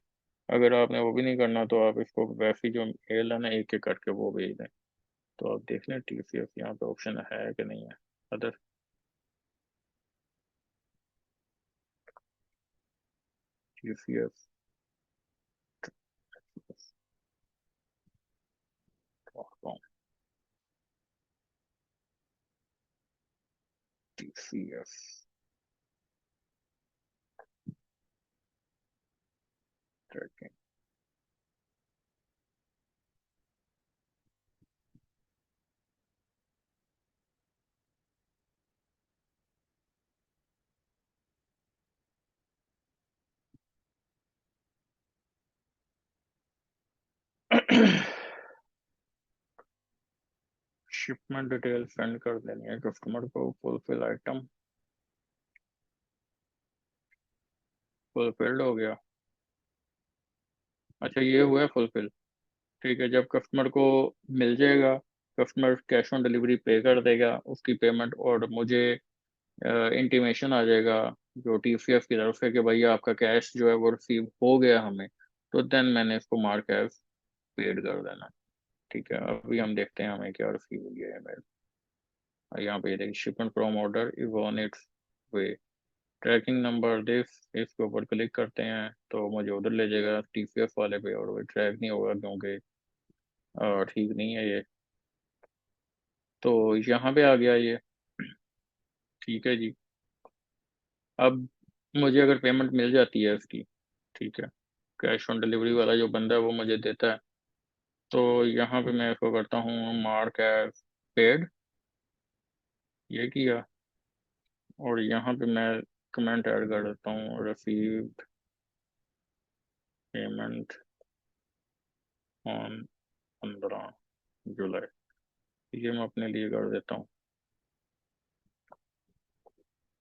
अगर आपने वो भी नहीं करना तो आप इसको वैसे ही जो मेल है ना एक एक करके वो भेज दें। तो आप देख लें TCS यहाँ पे ऑप्शन है कि नहीं है। Other, TCS, TCS tracking. Shipment detail send कर देनी है कस्टमर को। फुलफिल आइटम फुलफिल्ड हो गया। अच्छा, ये हुआ है फुलफिल। ठीक है, जब कस्टमर को मिल जाएगा, कस्टमर कैश ऑन डिलीवरी पे कर देगा उसकी पेमेंट, और मुझे इंटीमेशन आ जाएगा जो टीसीएस की तरफ से कि भाई आपका कैश जो है वो रिसीव हो गया हमें, तो देन मैंने इसको मार्क एज पेड कर देना। ठीक है, अभी हम देखते हैं हमें क्या रिसीव हो गया है मेल। यहाँ पे देखिए shipment from order is on it's way, tracking number this, इसके ऊपर क्लिक करते हैं तो मुझे उधर ले जाएगा टीसीएस वाले पे, और वो ट्रैक नहीं होगा क्योंकि ठीक नहीं है ये। तो यहाँ पे आ गया ये। ठीक है जी। अब मुझे अगर पेमेंट मिल जाती है इसकी, ठीक है, कैश ऑन डिलीवरी वाला जो बंदा है वो मुझे देता है, तो यहाँ पे मैं इसको करता हूँ मार्क एज पेड, ये किया, और यहाँ पे मैं कमेंट ऐड कर देता हूँ रिसीव्ड पेमेंट ऑन 15 जुलाई, ये मैं अपने लिए कर देता हूँ।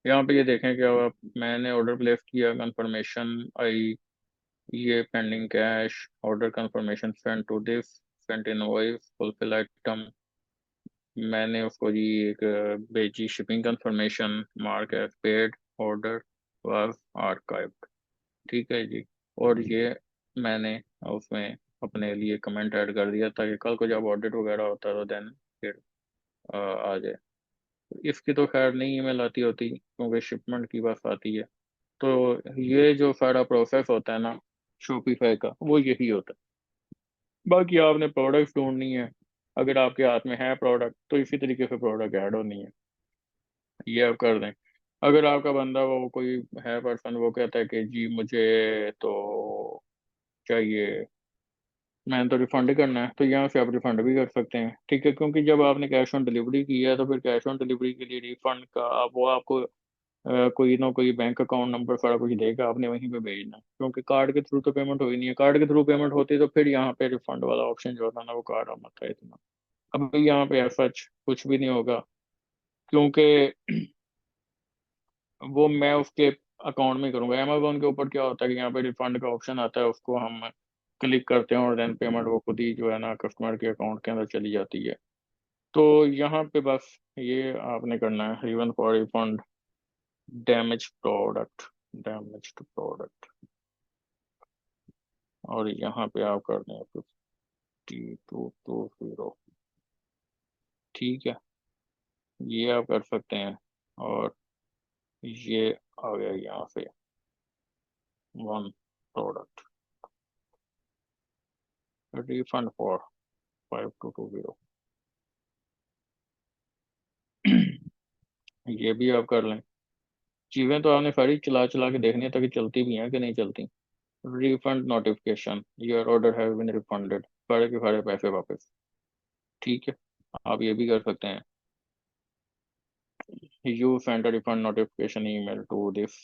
यहाँ पे ये देखें कि अब मैंने ऑर्डर प्लेस किया, कंफर्मेशन आई, ये pending cash, order confirmation send to this, sent invoice, fulfil item, मैंने उसको जी एक भेजी shipping confirmation, mark as paid, order was archived. ठीक है जी। और ये मैंने उसमें अपने लिए कमेंट ऐड कर दिया ताकि कल को जब ऑडिट वगैरह होता है तो देन फिर आ जाए। इसकी तो खैर नहीं ईमेल आती होती क्योंकि शिपमेंट की बात आती है। तो ये जो सारा प्रोसेस होता है ना शॉपिफाई का, वो यही होता है। बाकी आपने प्रोडक्ट ढूंढनी है, अगर आपके हाथ में है प्रोडक्ट तो इसी तरीके से प्रोडक्ट ऐड होनी है, ये आप कर दें। अगर आपका बंदा वो कोई है पर्सन वो कहता है कि जी मुझे तो चाहिए, मैंने तो रिफंड करना है, तो यहाँ से आप रिफंड भी कर सकते हैं। ठीक है, क्योंकि जब आपने कैश ऑन डिलीवरी की है तो फिर कैश ऑन डिलीवरी के लिए रिफंड का वो आपको कोई ना कोई बैंक अकाउंट नंबर सारा कुछ देगा, आपने वहीं पे भेजना है। क्योंकि कार्ड के थ्रू तो पेमेंट हो ही नहीं है, कार्ड के थ्रू पेमेंट होती तो फिर यहाँ पे रिफंड वाला ऑप्शन जो होता है ना वो कार्ड में था इतना। अब यहाँ पे ऐसा कुछ भी नहीं होगा क्योंकि वो मैं उसके अकाउंट में करूंगा। अमेजोन के ऊपर क्या होता है कि यहाँ पे रिफंड का ऑप्शन आता है, उसको हम क्लिक करते हैं और देन पेमेंट वो खुद ही जो है ना कस्टमर के अकाउंट के अंदर चली जाती है। तो यहाँ पे बस ये आपने करना है, even for refund damage product, damage product, और यहाँ पे आप कर दें 5220। ठीक है, ये आप कर सकते हैं। और ये आ गया यहाँ से वन प्रोडक्ट, रिफंड फॉर 5220। ये भी आप कर लें। चीज़ें तो आपने सारी चला चला के देखनी है ताकि चलती भी हैं कि नहीं चलती। Refund notification, your order have been refunded, सारे के सारे पैसे वापस। ठीक है, आप ये भी कर सकते हैं, you send refund notification email to this,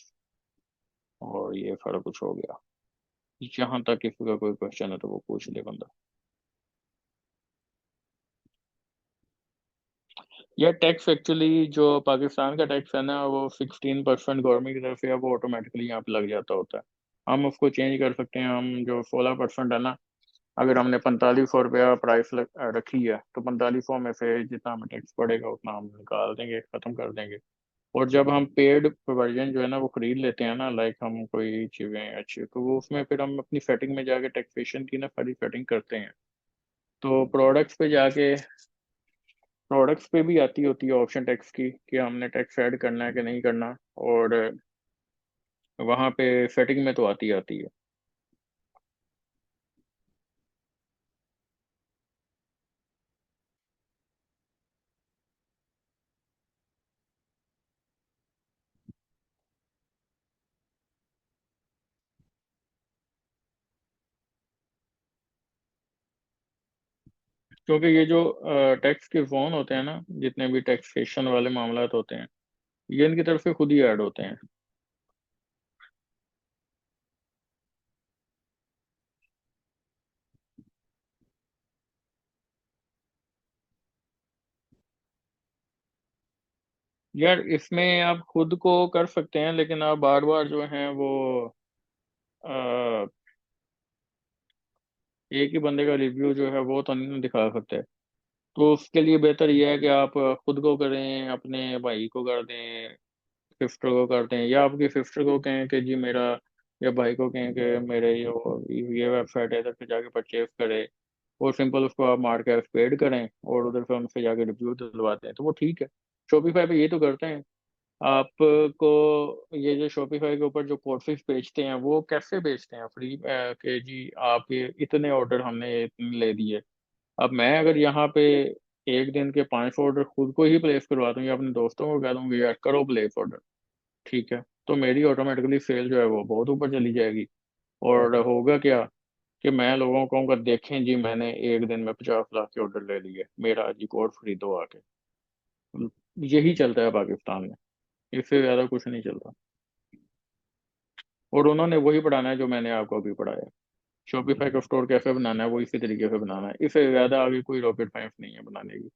और ये सारा कुछ हो गया। यहाँ तक किसी का कोई क्वेश्चन है तो वो पूछ ले बंदा। यह टैक्स एक्चुअली जो पाकिस्तान का टैक्स है ना वो 16% गवर्नमेंट की तरफ से है, वो ऑटोमेटिकली यहाँ पे लग जाता होता है। हम उसको चेंज कर सकते हैं, हम जो 16% है ना, अगर हमने 4500 रुपया प्राइस रखी है तो 4500 में से जितना हमें टैक्स पड़ेगा उतना हम निकाल देंगे, खत्म कर देंगे। और जब हम पेड वर्जन जो है ना वो खरीद लेते हैं ना, लाइक हम कोई चीज़ें अच्छी तो वो उसमें फिर हम अपनी सेटिंग में जाके टैक्सेशन की ना सारी सेटिंग करते हैं। तो प्रोडक्ट्स पे जाके, प्रोडक्ट्स पे भी आती होती है ऑप्शन टैक्स की कि हमने टैक्स ऐड करना है कि नहीं करना, और वहाँ पे सेटिंग में तो आती आती है। क्योंकि ये जो टैक्स के जोन होते हैं ना, जितने भी टैक्सेशन वाले मामला होते हैं, ये इनकी तरफ से खुद ही ऐड होते हैं। यार इसमें आप खुद को कर सकते हैं, लेकिन आप बार बार जो है वो अ, एक ही बंदे का रिव्यू जो है वो तो नहीं दिखा सकते। तो उसके लिए बेहतर यह है कि आप खुद को करें, अपने भाई को कर दें, सिस्टर को करते हैं, या आपकी सिस्टर को कहें कि जी मेरा, या भाई को कहें कि मेरे ये वेबसाइट है, इधर से जाके परचेज करें, और सिंपल उसको आप मार्क पेड करें और उधर से उनसे जाके रिव्यू दिलवाते हैं, तो वो ठीक है। शॉपिफाई पे ये तो करते हैं। आपको ये जो शॉपिफाई के ऊपर जो कोर्सेज बेचते हैं वो कैसे बेचते हैं, फ्री के जी आप ये इतने ऑर्डर हमने इतने ले दिए। अब मैं अगर यहाँ पे एक दिन के 500 ऑर्डर खुद को ही प्लेस करवा दूँ या अपने दोस्तों को कह दूंगी यार करो प्लेस ऑर्डर, ठीक है, तो मेरी ऑटोमेटिकली सेल जो है वो बहुत ऊपर चली जाएगी। और होगा क्या कि मैं लोगों को कहूँगा देखें जी मैंने एक दिन में 50 लाख के ऑर्डर ले लिए, मेरा जी कोड खरीदो आके। यही चलता है पाकिस्तान में, इससे ज्यादा कुछ नहीं चलता। और उन्होंने वही पढ़ाना है जो मैंने आपको अभी पढ़ाया। शॉपिफाई का स्टोर कैसे बनाना है वो इसी तरीके से बनाना है, इससे ज्यादा आगे कोई रॉकेट साइंस नहीं है बनाने की।